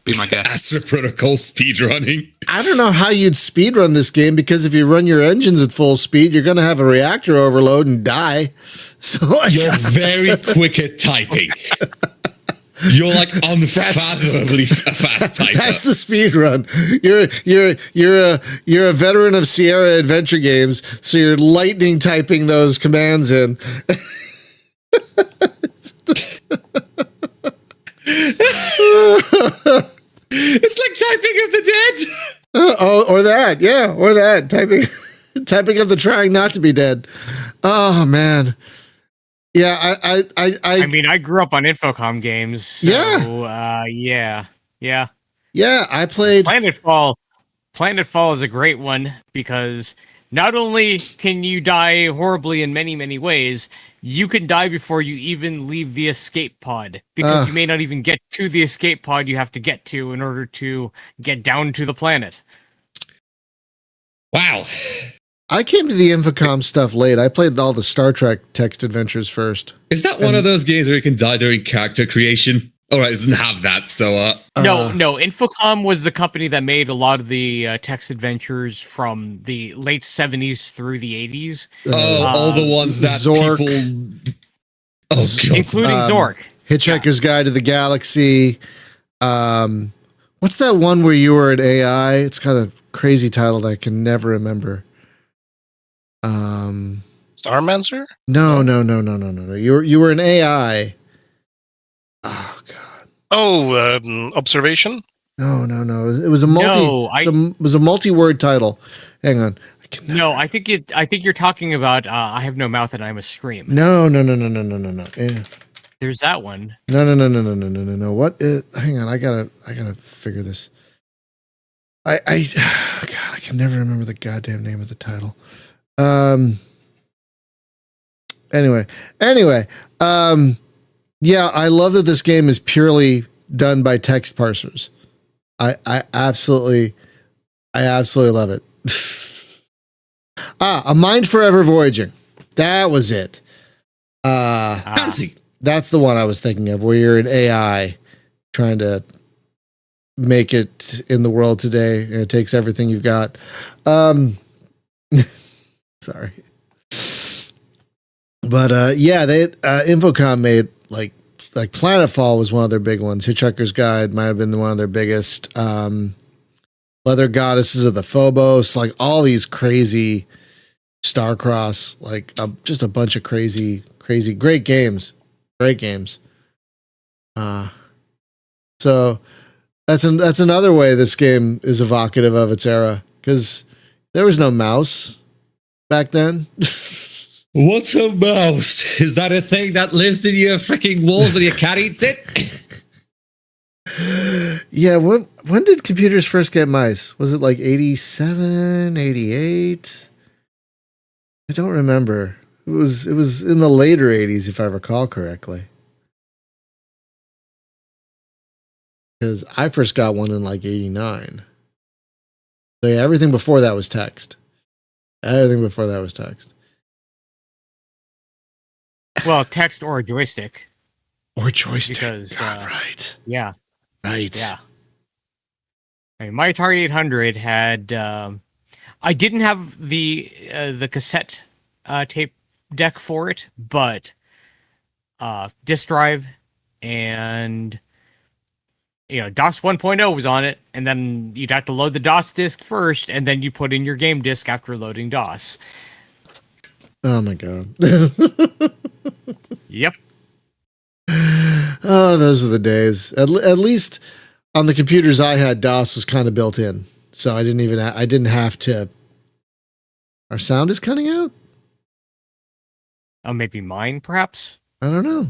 [SPEAKER 8] be my guest.
[SPEAKER 6] Astra Protocol speedrunning.
[SPEAKER 2] I don't know how you'd speedrun this game, because if you run your engines at full speed, you're going to have a reactor overload and die. So
[SPEAKER 6] You're very quick at typing. You're like unfathomably fast typer.
[SPEAKER 2] that's the speed run. You're a veteran of Sierra Adventure games, so you're lightning typing those commands in.
[SPEAKER 6] It's like typing of the dead.
[SPEAKER 2] Or that typing of the trying not to be dead. Oh man, yeah.
[SPEAKER 3] I mean, I grew up on Infocom games. So, yeah.
[SPEAKER 2] I played
[SPEAKER 3] Planetfall is a great one because not only can you die horribly in many, many ways, you can die before you even leave the escape pod, because you may not even get to the escape pod you have to get to in order to get down to the planet.
[SPEAKER 6] Wow.
[SPEAKER 2] I came to the Infocom stuff late. I played all the Star Trek text adventures first.
[SPEAKER 6] Is that one of those games where you can die during character creation? All right, it doesn't have that, so
[SPEAKER 3] No. Infocom was the company that made a lot of the text adventures from the late 70s through the 80s.
[SPEAKER 6] all the ones that
[SPEAKER 2] Zork.
[SPEAKER 6] people... Oh, God.
[SPEAKER 3] Including Zork.
[SPEAKER 2] Hitchhiker's Guide to the Galaxy. What's that one where you were an AI? It's got a crazy title that I can never remember.
[SPEAKER 7] Starmancer?
[SPEAKER 2] No. You were an AI. Oh God.
[SPEAKER 7] Oh, Observation?
[SPEAKER 2] No. It was a multi-word title. Hang on.
[SPEAKER 3] I think you're talking about I Have No Mouth and I'm a Scream.
[SPEAKER 2] No. Yeah.
[SPEAKER 3] There's that one.
[SPEAKER 2] No. What is, hang on, I gotta figure this. God, I can never remember the goddamn name of the title. Anyway. Yeah, I love that this game is purely done by text parsers. I absolutely love it. A Mind Forever Voyaging. That was it.
[SPEAKER 6] Fancy.
[SPEAKER 2] That's the one I was thinking of, where you're an AI trying to make it in the world today, and it takes everything you've got. Sorry. But yeah, they Infocom made like Planetfall was one of their big ones. Hitchhiker's Guide might have been one of their biggest. Leather Goddesses of the Phobos, like all these crazy Starcross, like just a bunch of crazy great games. So that's another way this game is evocative of its era, because there was no mouse back then.
[SPEAKER 6] What's a mouse? Is that a thing that lives in your freaking walls and your cat eats it?
[SPEAKER 2] Yeah, when did computers first get mice? Was it like 87, 88? I don't remember. It was in the later 80s, if I recall correctly. Because I first got one in like 89. So yeah, everything before that was text.
[SPEAKER 3] Well, text or a joystick.
[SPEAKER 2] Or joystick.
[SPEAKER 3] Because,
[SPEAKER 2] God, right.
[SPEAKER 3] Yeah.
[SPEAKER 2] Right.
[SPEAKER 3] Yeah. I mean, my Atari 800 had. I didn't have the cassette tape deck for it, but disk drive and DOS 1.0 was on it, and then you'd have to load the DOS disk first, and then you put in your game disk after loading DOS.
[SPEAKER 2] Oh my god.
[SPEAKER 3] Yep.
[SPEAKER 2] Oh, those are the days. At least on the computers I had, DOS was kind of built in, so I didn't have to. Our sound is cutting out.
[SPEAKER 3] Oh, maybe mine, perhaps.
[SPEAKER 2] I don't know.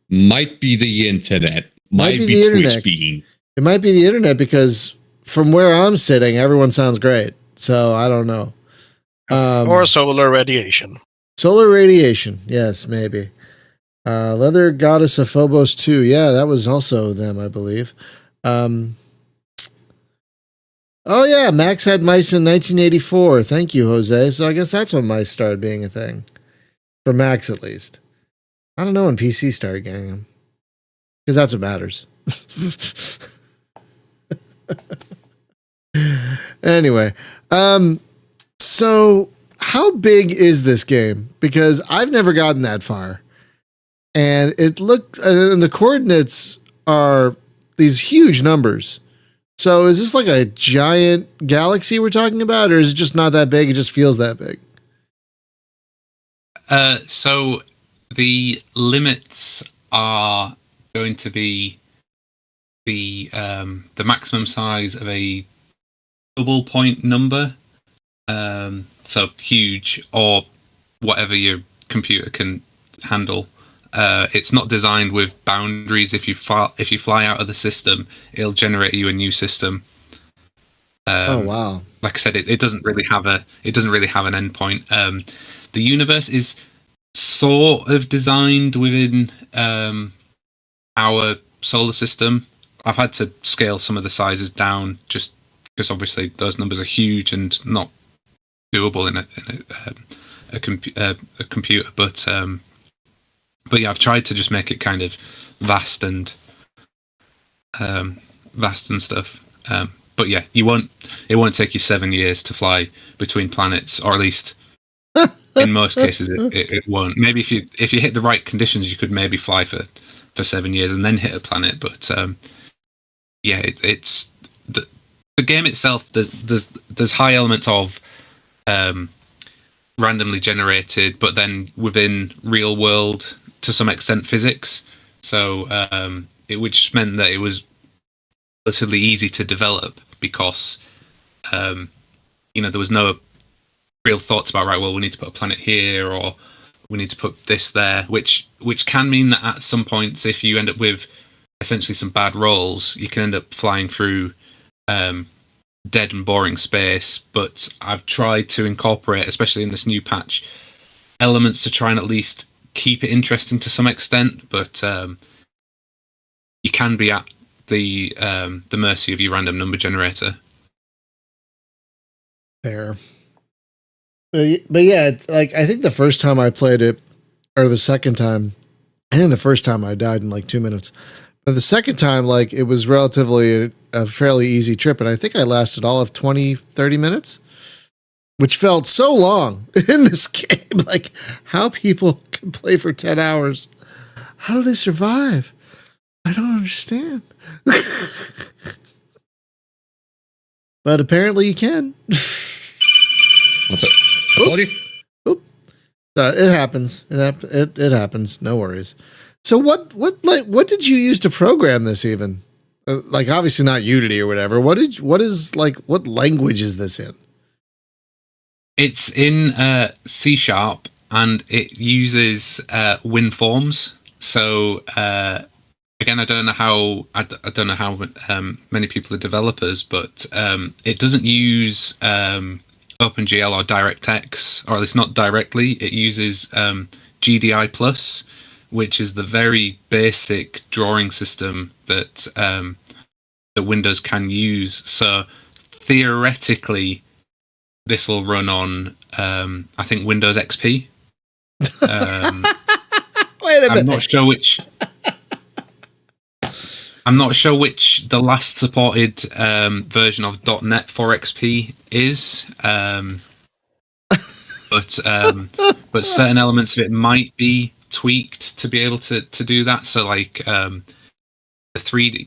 [SPEAKER 6] Might be the internet. Might be
[SPEAKER 2] the
[SPEAKER 6] Twitch
[SPEAKER 2] internet.
[SPEAKER 6] being.
[SPEAKER 2] It might be the internet because from where I'm sitting, everyone sounds great. So I don't know.
[SPEAKER 7] Or solar radiation.
[SPEAKER 2] Solar radiation. Yes, maybe. Leather Goddess of Phobos 2. Yeah, that was also them, I believe. Oh, yeah. Max had mice in 1984. Thank you, Jose. So I guess that's when mice started being a thing. For Max, at least. I don't know when PC started getting them. Because that's what matters. Anyway. So how big is this game? Because I've never gotten that far. And it looked, and the coordinates are these huge numbers. So is this like a giant galaxy we're talking about, or is it just not that big? It just feels that big.
[SPEAKER 8] So the limits are going to be the maximum size of a double point number. So huge, or whatever your computer can handle. It's not designed with boundaries. If you fly out of the system, it'll generate you a new system.
[SPEAKER 2] Oh wow!
[SPEAKER 8] Like I said, it doesn't really have an endpoint. The universe is sort of designed within our solar system. I've had to scale some of the sizes down just because obviously those numbers are huge and not doable in a computer. But yeah, I've tried to just make it kind of vast and stuff. But yeah, it won't take you 7 years to fly between planets, or at least in most cases it won't. Maybe if you hit the right conditions, you could maybe fly for 7 years and then hit a planet. But yeah, it's the game itself. There's high elements of randomly generated, but then within real world to some extent physics. So which meant that it was relatively easy to develop because there was no real thoughts about, right, well, we need to put a planet here or we need to put this there, which can mean that at some points, if you end up with essentially some bad rolls, you can end up flying through dead and boring space. But I've tried to incorporate, especially in this new patch, elements to try and at least keep it interesting to some extent. But you can be at the mercy of your random number generator.
[SPEAKER 2] Fair. But yeah, like I think the first time I played it, or the second time, I think the first time I died in like 2 minutes. But the second time, like it was relatively a fairly easy trip. And I think I lasted all of 20, 30 minutes, which felt so long in this game. Like how people can play for 10 hours. How do they survive? I don't understand. But apparently you can.
[SPEAKER 6] Also, apologies.
[SPEAKER 2] It happens. It happens. No worries. So what did you use to program this even? Like obviously not Unity or whatever. What language is this in?
[SPEAKER 8] It's in C# and it uses WinForms. So again, I don't know how many people are developers, but it doesn't use OpenGL or DirectX, or at least not directly. It uses GDI Plus, which is the very basic drawing system that that Windows can use. So theoretically, this will run on I think Windows XP.
[SPEAKER 2] a minute.
[SPEAKER 8] I'm not sure which. I'm not sure which the last supported version of .NET 4 XP is, but certain elements of it might be tweaked to be able to do that. So like the 3D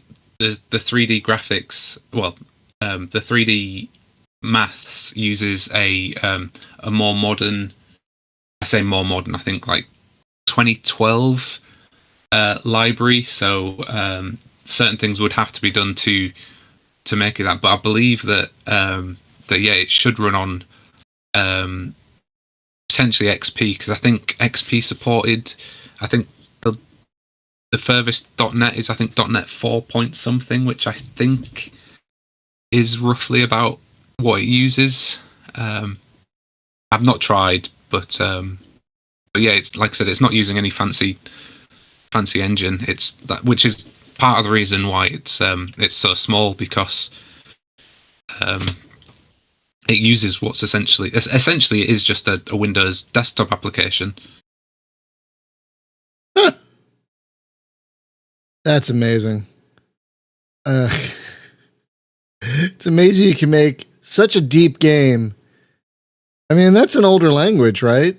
[SPEAKER 8] graphics, the 3D maths uses a more modern. I say more modern. I think like 2012 library. So certain things would have to be done to make it that. But I believe that it should run on potentially XP, because I think XP supported. I think the furthest .NET is .NET 4 point something, which I think is roughly about what it uses. I've not tried, but yeah, it's like I said, it's not using any fancy engine. It's that, which is part of the reason why it's so small, because it uses what's essentially it is just a Windows desktop application.
[SPEAKER 2] That's amazing. It's amazing you can make such a deep game. I mean, that's an older language, right?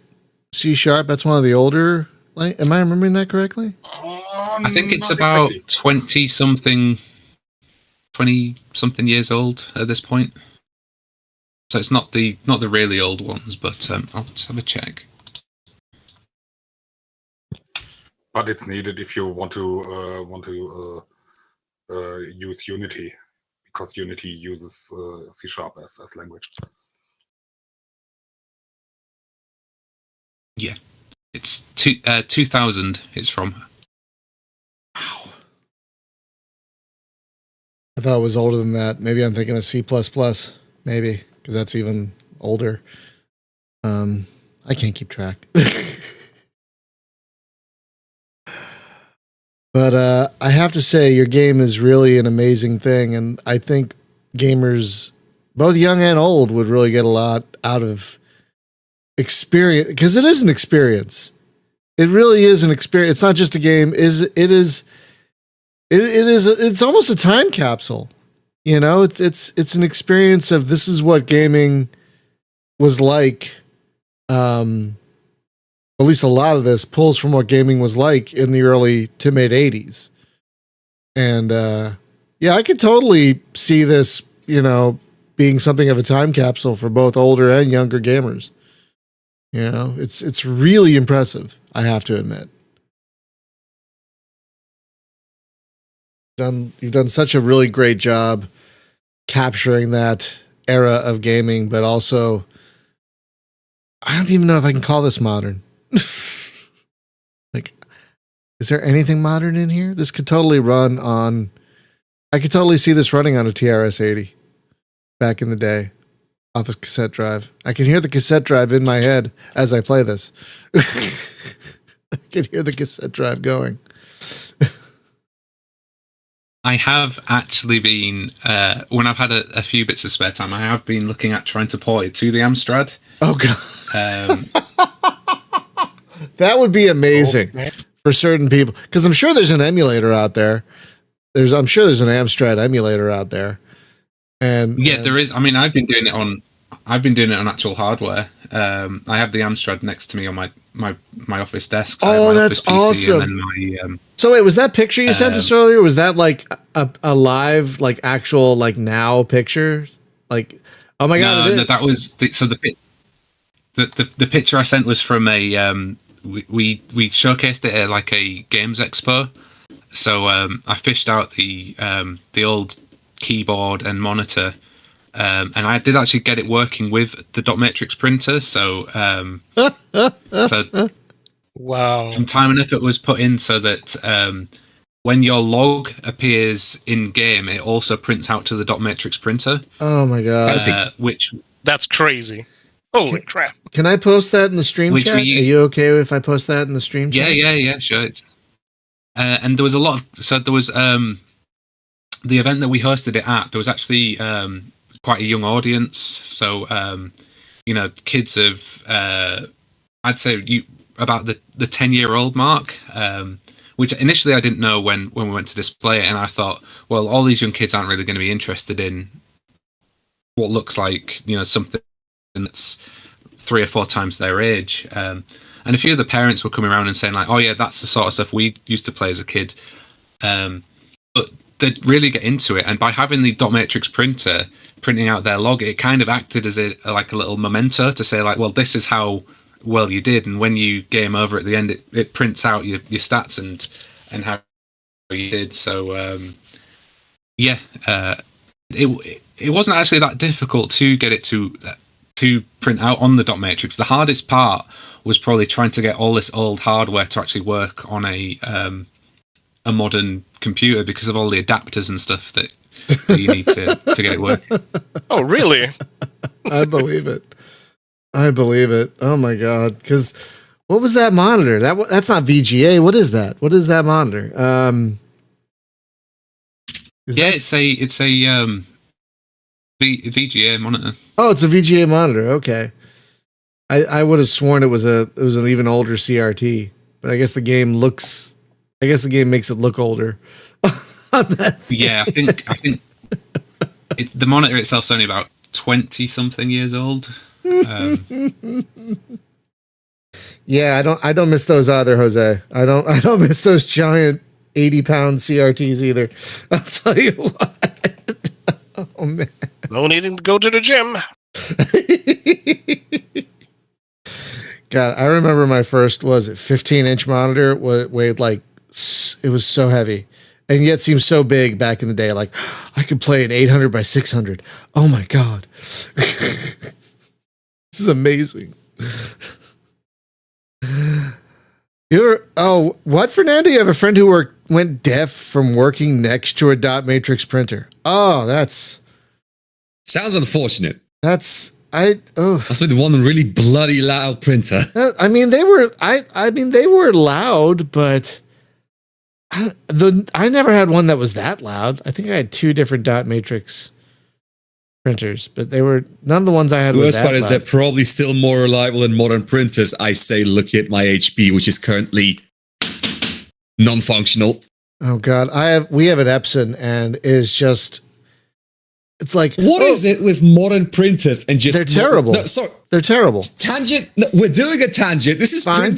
[SPEAKER 2] C#. That's one of the older. Am I remembering that correctly?
[SPEAKER 8] I think it's
[SPEAKER 5] Not
[SPEAKER 8] about
[SPEAKER 5] exactly.
[SPEAKER 8] 20 something years old at this point. So it's not the really old ones, but I'll just have a check.
[SPEAKER 5] But it's needed if you want to use Unity, because Unity uses C# as language.
[SPEAKER 8] Yeah, it's 2000. It's from.
[SPEAKER 2] Wow. I thought it was older than that. Maybe I'm thinking of C++. Maybe, because that's even older. I can't keep track. But I have to say, your game is really an amazing thing, and I think gamers, both young and old, would really get a lot out of experience, because it is an experience. It really is an experience. It's not just a game. It's almost a time capsule. You know, it's an experience of, this is what gaming was like. At least a lot of this pulls from what gaming was like in the early to mid 80s. And yeah, I could totally see this, being something of a time capsule for both older and younger gamers. It's really impressive, I have to admit. You've done such a really great job capturing that era of gaming, but also, I don't even know if I can call this modern. Like, is there anything modern in here? This could totally run on. I could totally see this running on a TRS-80 back in the day, off a cassette drive. I can hear the cassette drive in my head as I play this. I can hear the cassette drive going.
[SPEAKER 8] I have actually been, when I've had a few bits of spare time, I have been looking at trying to port it to the Amstrad.
[SPEAKER 2] Oh god. That would be amazing for certain people, because I'm sure there's an emulator out there. I'm sure there's an Amstrad emulator out there. And
[SPEAKER 8] yeah, there is. I mean, I've been doing it on actual hardware. I have the Amstrad next to me on my office desk. So
[SPEAKER 2] oh, that's awesome. And then so wait, was that picture you sent us earlier? Was that like a live, like actual, like now picture? Like, oh my god!
[SPEAKER 8] No, that was the picture I sent was from a we showcased it at like a games expo. So I fished out the old keyboard and monitor, and I did actually get it working with the dot matrix printer. So
[SPEAKER 7] wow,
[SPEAKER 8] some time and effort was put in so that when your log appears in game, it also prints out to the dot matrix printer.
[SPEAKER 2] Oh my god!
[SPEAKER 7] That's crazy. Holy crap!
[SPEAKER 2] Can I post that in the stream chat? Are you okay if I post that in the stream chat?
[SPEAKER 8] Yeah, sure. It's and there was a lot of, so there was the event that we hosted it at. There was actually quite a young audience. So kids of I'd say about the 10-year-old mark, which initially I didn't know when we went to display it, and I thought, well, all these young kids aren't really going to be interested in what looks like, something that's 3 or 4 times their age. And a few of the parents were coming around and saying like, oh yeah, that's the sort of stuff we used to play as a kid. But they'd really get into it, and by having the dot matrix printer printing out their log, it kind of acted as a little memento to say like, well, this is how well you did, and when you game over at the end, it prints out your stats and how you did. So it wasn't actually that difficult to get it to print out on the dot matrix. The hardest part was probably trying to get all this old hardware to actually work on a modern computer because of all the adapters and stuff that you need to get it working.
[SPEAKER 7] Oh, really?
[SPEAKER 2] I believe it. Oh my god! Because what was that monitor? That's not VGA. What is that? What is that monitor?
[SPEAKER 8] It's a VGA monitor.
[SPEAKER 2] Oh, it's a VGA monitor. Okay. I would have sworn it was an even older CRT, but I guess the game makes it look older.
[SPEAKER 8] Yeah, I think the monitor itself's only about 20 something years old.
[SPEAKER 2] Yeah, I don't miss those either, Jose. I don't miss those giant 80-pound CRTs either. I'll tell you what. Oh man.
[SPEAKER 7] No needing to go to the gym.
[SPEAKER 2] God, I remember my first 15-inch monitor weighed like, it was so heavy and yet seemed so big back in the day. Like I could play an 800 by 600. Oh my God. This is amazing. What, Fernando? You have a friend who went deaf from working next to a dot matrix printer. Oh,
[SPEAKER 6] Sounds unfortunate.
[SPEAKER 2] That's
[SPEAKER 6] That's with one really bloody loud printer.
[SPEAKER 2] I mean, they were loud, but I never had one that was that loud. I think I had 2 different dot matrix printers, but none of the ones I had.
[SPEAKER 6] The
[SPEAKER 2] were
[SPEAKER 6] worst
[SPEAKER 2] that
[SPEAKER 6] part is
[SPEAKER 2] loud.
[SPEAKER 6] they're probably still more reliable than modern printers. I say, look at my HP, which is currently non-functional.
[SPEAKER 2] Oh God, we have an Epson, and it's like,
[SPEAKER 6] what is it with modern printers and just
[SPEAKER 2] they're terrible.
[SPEAKER 6] No, sorry,
[SPEAKER 2] they're terrible.
[SPEAKER 6] Tangent. No, we're doing a tangent. This is
[SPEAKER 2] Fine.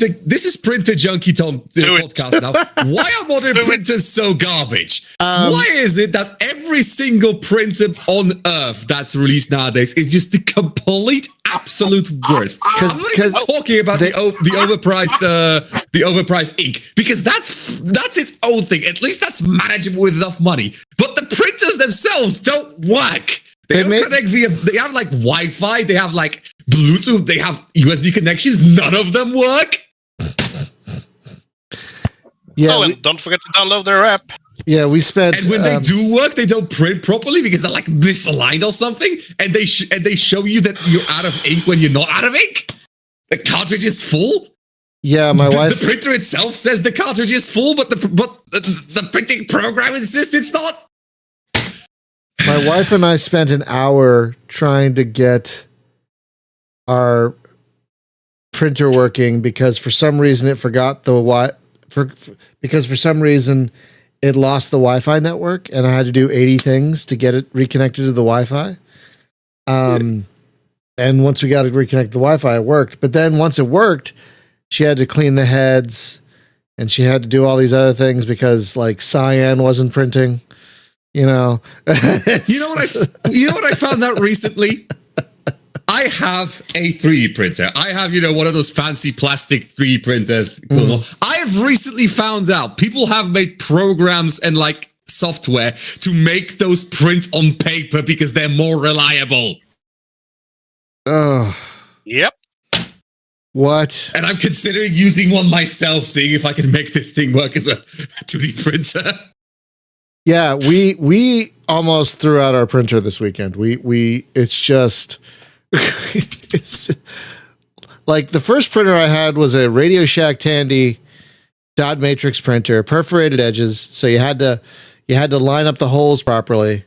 [SPEAKER 6] printer junkie podcast now. Why are modern printers so garbage? Why is it that every single printer on Earth that's released nowadays is just the complete absolute worst? I'm not even talking about the overpriced ink, because that's its own thing. At least that's manageable with enough money. But the printers themselves don't work. They don't connect via. They have like Wi-Fi. They have like Bluetooth. They have USB connections. None of them work.
[SPEAKER 2] Yeah.
[SPEAKER 7] And don't forget to download their app.
[SPEAKER 2] Yeah, we spent.
[SPEAKER 6] And when they do work, they don't print properly because they're like misaligned or something. And they show you that you're out of ink when you're not out of ink. The cartridge is full.
[SPEAKER 2] Yeah, my wife.
[SPEAKER 6] The printer itself says the cartridge is full, but the printing program insists it's not.
[SPEAKER 2] My wife and I spent an hour trying to get our printer working because for some reason it forgot because for some reason it lost the Wi-Fi network, and I had to do 80 things to get it reconnected to the Wi-Fi. And once we got it reconnected to the Wi-Fi, it worked. But then once it worked, she had to clean the heads, and she had to do all these other things because like cyan wasn't printing. You know what I found out recently? I have a 3D printer. I have, one of those fancy plastic 3D printers. I have recently found out people have made programs and like software to make those print on paper because they're more reliable. Oh.
[SPEAKER 7] Yep.
[SPEAKER 2] What?
[SPEAKER 6] And I'm considering using one myself, seeing if I can make this thing work as a 2D printer.
[SPEAKER 2] Yeah, we almost threw out our printer this weekend. It's just it's like the first printer I had was a Radio Shack Tandy dot matrix printer, perforated edges, so you had to line up the holes properly,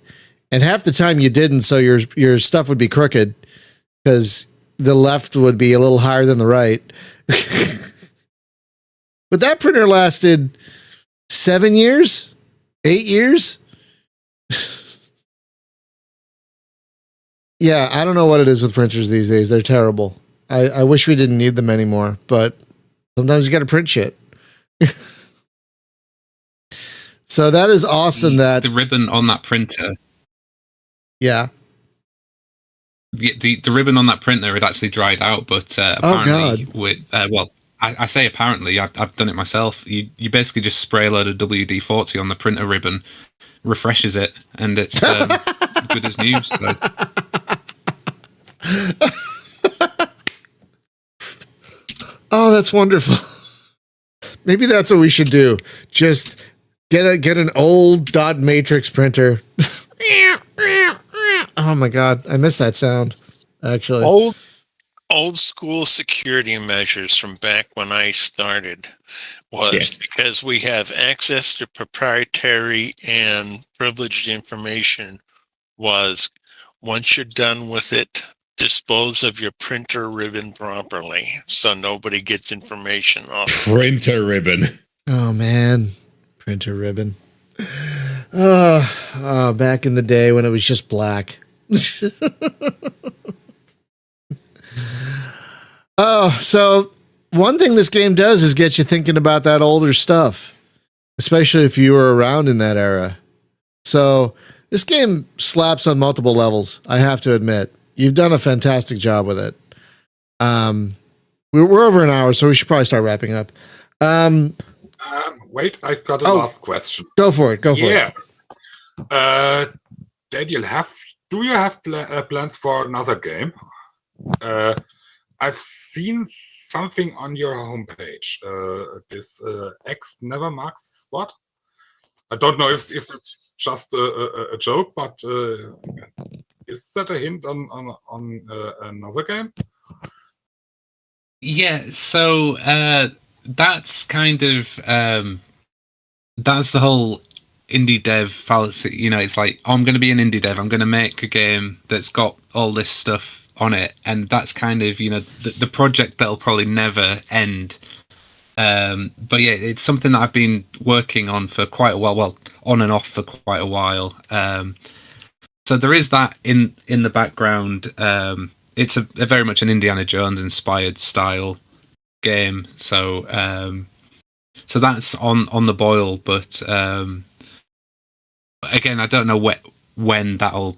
[SPEAKER 2] and half the time you didn't, so your stuff would be crooked because the left would be a little higher than the right. But that printer lasted 7 years, 8 years. Yeah, I don't know what it is with printers these days. They're terrible. I wish we didn't need them anymore, but sometimes you got to print shit. So that is awesome.
[SPEAKER 8] The ribbon on that printer.
[SPEAKER 2] Yeah.
[SPEAKER 8] The ribbon on that printer had actually dried out, but apparently, I say apparently, I've done it myself. You basically just spray a load of WD-40 on the printer ribbon, refreshes it, and it's good as new. So.
[SPEAKER 2] Oh, that's wonderful. Maybe that's what we should do. Just get an old dot matrix printer. Oh my god, I miss that sound. Actually,
[SPEAKER 4] old school security measures from back when I started was because we have access to proprietary and privileged information. Was once you're done with it, dispose of your printer ribbon properly so nobody gets information off.
[SPEAKER 6] Printer ribbon.
[SPEAKER 2] Oh man, printer ribbon. Oh, back in the day when it was just black. Oh, so one thing this game does is get you thinking about that older stuff, especially if you were around in that era. So this game slaps on multiple levels, I have to admit. You've done a fantastic job with it. We're over an hour, so we should probably start wrapping up.
[SPEAKER 5] Wait, I've got a last question.
[SPEAKER 2] Go for it.
[SPEAKER 5] Yeah. Daniel, do you have plans for another game? I've seen something on your homepage. This X never marks the spot. I don't know if it's just a joke, but is that a hint on another game?
[SPEAKER 8] Yeah, so that's kind of that's the whole indie dev fallacy. You know, it's like, oh, I'm going to be an indie dev. I'm going to make a game that's got all this stuff on it, and that's kind of, you know, the project that'll probably never end. But yeah, it's something that I've been working on for quite a while. Well, on and off for quite a while. So there is that in the background. It's a very much an Indiana Jones inspired style game. So so that's on the boil. But again, I don't know when that'll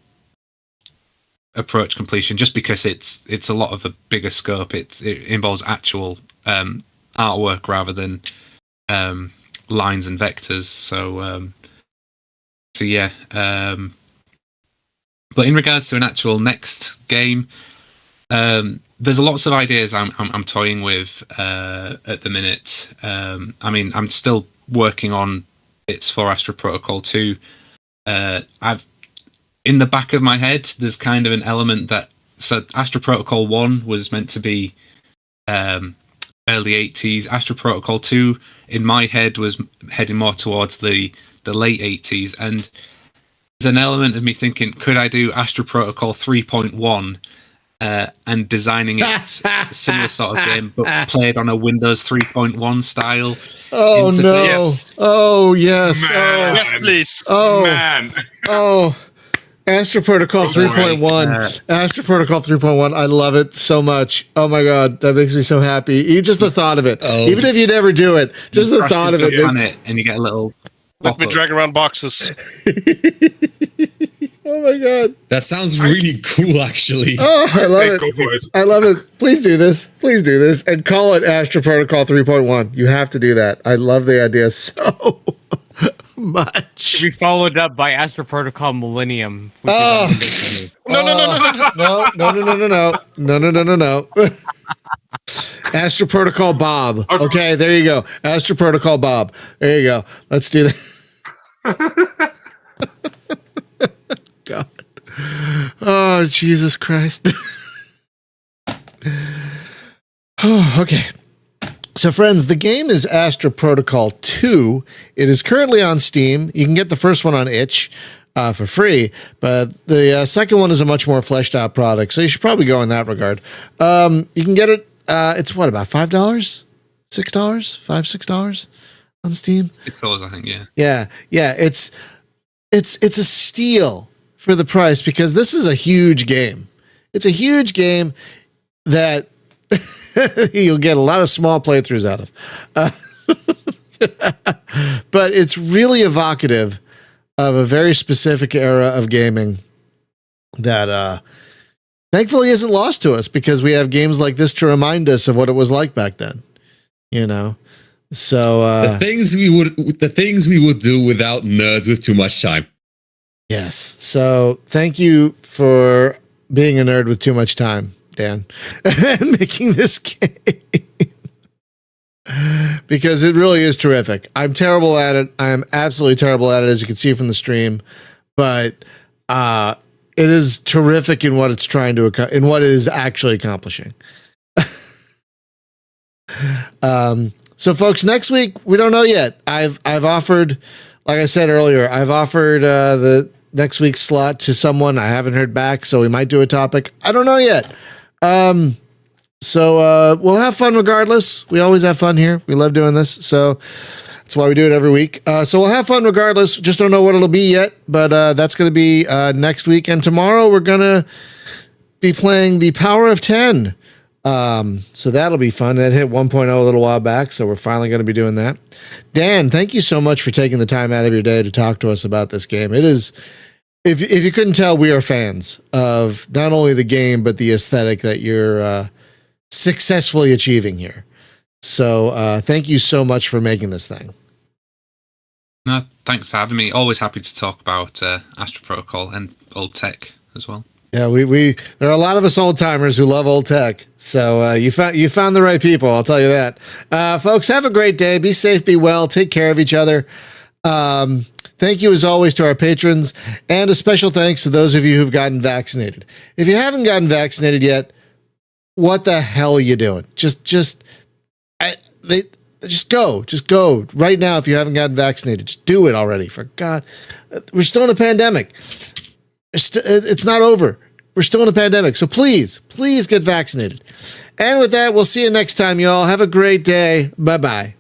[SPEAKER 8] approach completion. Just because it's a lot of a bigger scope. It involves actual artwork rather than lines and vectors. So yeah. But in regards to an actual next game, there's lots of ideas I'm toying with at the minute. I mean, I'm still working on bits for Astra Protocol 2. I've in the back of my head, there's kind of an element that Astra Protocol 1 was meant to be early 80s. Astra Protocol 2, in my head, was heading more towards the late 80s, and there's an element of me thinking, could I do Astra Protocol 3.1 and designing it a similar sort of game, but played on a Windows 3.1 style?
[SPEAKER 2] Oh
[SPEAKER 8] interface?
[SPEAKER 2] no!
[SPEAKER 7] Yes.
[SPEAKER 2] Oh yes!
[SPEAKER 5] Man.
[SPEAKER 7] Yes, please.
[SPEAKER 2] Oh
[SPEAKER 5] Man.
[SPEAKER 2] oh! Astra Protocol 3.1. Astra Protocol 3.1. I love it so much. Oh my god, that makes me so happy. Just the thought of it.
[SPEAKER 6] Oh.
[SPEAKER 2] Even if you never do it, just the thought of it.
[SPEAKER 8] Makes, and you get a little.
[SPEAKER 7] Let me drag around boxes.
[SPEAKER 2] Oh my god.
[SPEAKER 6] That sounds really cool, actually.
[SPEAKER 2] Oh, I love
[SPEAKER 5] Go for
[SPEAKER 2] it.
[SPEAKER 5] it.
[SPEAKER 2] I love it. Please do this. Please do this. And call it Astra Protocol 3.1. You have to do that. I love the idea so much.
[SPEAKER 3] To be followed up by Astra Protocol Millennium. Which
[SPEAKER 2] Oh.
[SPEAKER 3] is
[SPEAKER 2] No. Astra Protocol Bob. Okay, there you go. Astra Protocol Bob. There you go. Let's do that. God. Oh, Jesus Christ. Oh, okay. So, friends, the game is Astra Protocol 2. It is currently on Steam. You can get the first one on itch for free, but the second one is a much more fleshed out product, so you should probably go in that regard. You can get it. It's what, about $5? $6, $5, $6 on Steam.
[SPEAKER 8] $6, I think. Yeah.
[SPEAKER 2] Yeah. It's a steal for the price because this is a huge game. It's a huge game that you'll get a lot of small playthroughs out of. But it's really evocative of a very specific era of gaming that thankfully isn't lost to us because we have games like this to remind us of what it was like back then. You know? So
[SPEAKER 6] the things we would do without nerds with too much time.
[SPEAKER 2] Yes. So thank you for being a nerd with too much time, Dan, and making this game. Because it really is terrific. I'm terrible at it. I am absolutely terrible at it, as you can see from the stream. But it is terrific in what it's trying to in what it is actually accomplishing. So, folks, next week we don't know yet. I've offered, like I said earlier, I've offered the next week's slot to someone. I haven't heard back, so we might do a topic. I don't know yet. So we'll have fun regardless. We always have fun here. We love doing this. So that's why we do it every week. So we'll have fun regardless. Just don't know what it'll be yet, but that's going to be next week. And tomorrow we're going to be playing the Power of 10. So that'll be fun. That hit 1.0 a little while back, so we're finally going to be doing that. Dan, thank you so much for taking the time out of your day to talk to us about this game. It is, if you couldn't tell, we are fans of not only the game, but the aesthetic that you're successfully achieving here. So thank you so much for making this thing.
[SPEAKER 8] No, thanks for having me. Always happy to talk about Astra Protocol and old tech as well.
[SPEAKER 2] Yeah, we there are a lot of us old timers who love old tech. So you found the right people. I'll tell you that. Folks, have a great day. Be safe, be well, take care of each other. Thank you as always to our patrons, and a special thanks to those of you who've gotten vaccinated. If you haven't gotten vaccinated yet, what the hell are you doing? Just go right now. If you haven't gotten vaccinated, just do it already. For God, we're still in a pandemic. It's not over. We're still in a pandemic. So please get vaccinated. And with that, we'll see you next time, y'all. Have a great day. Bye-bye.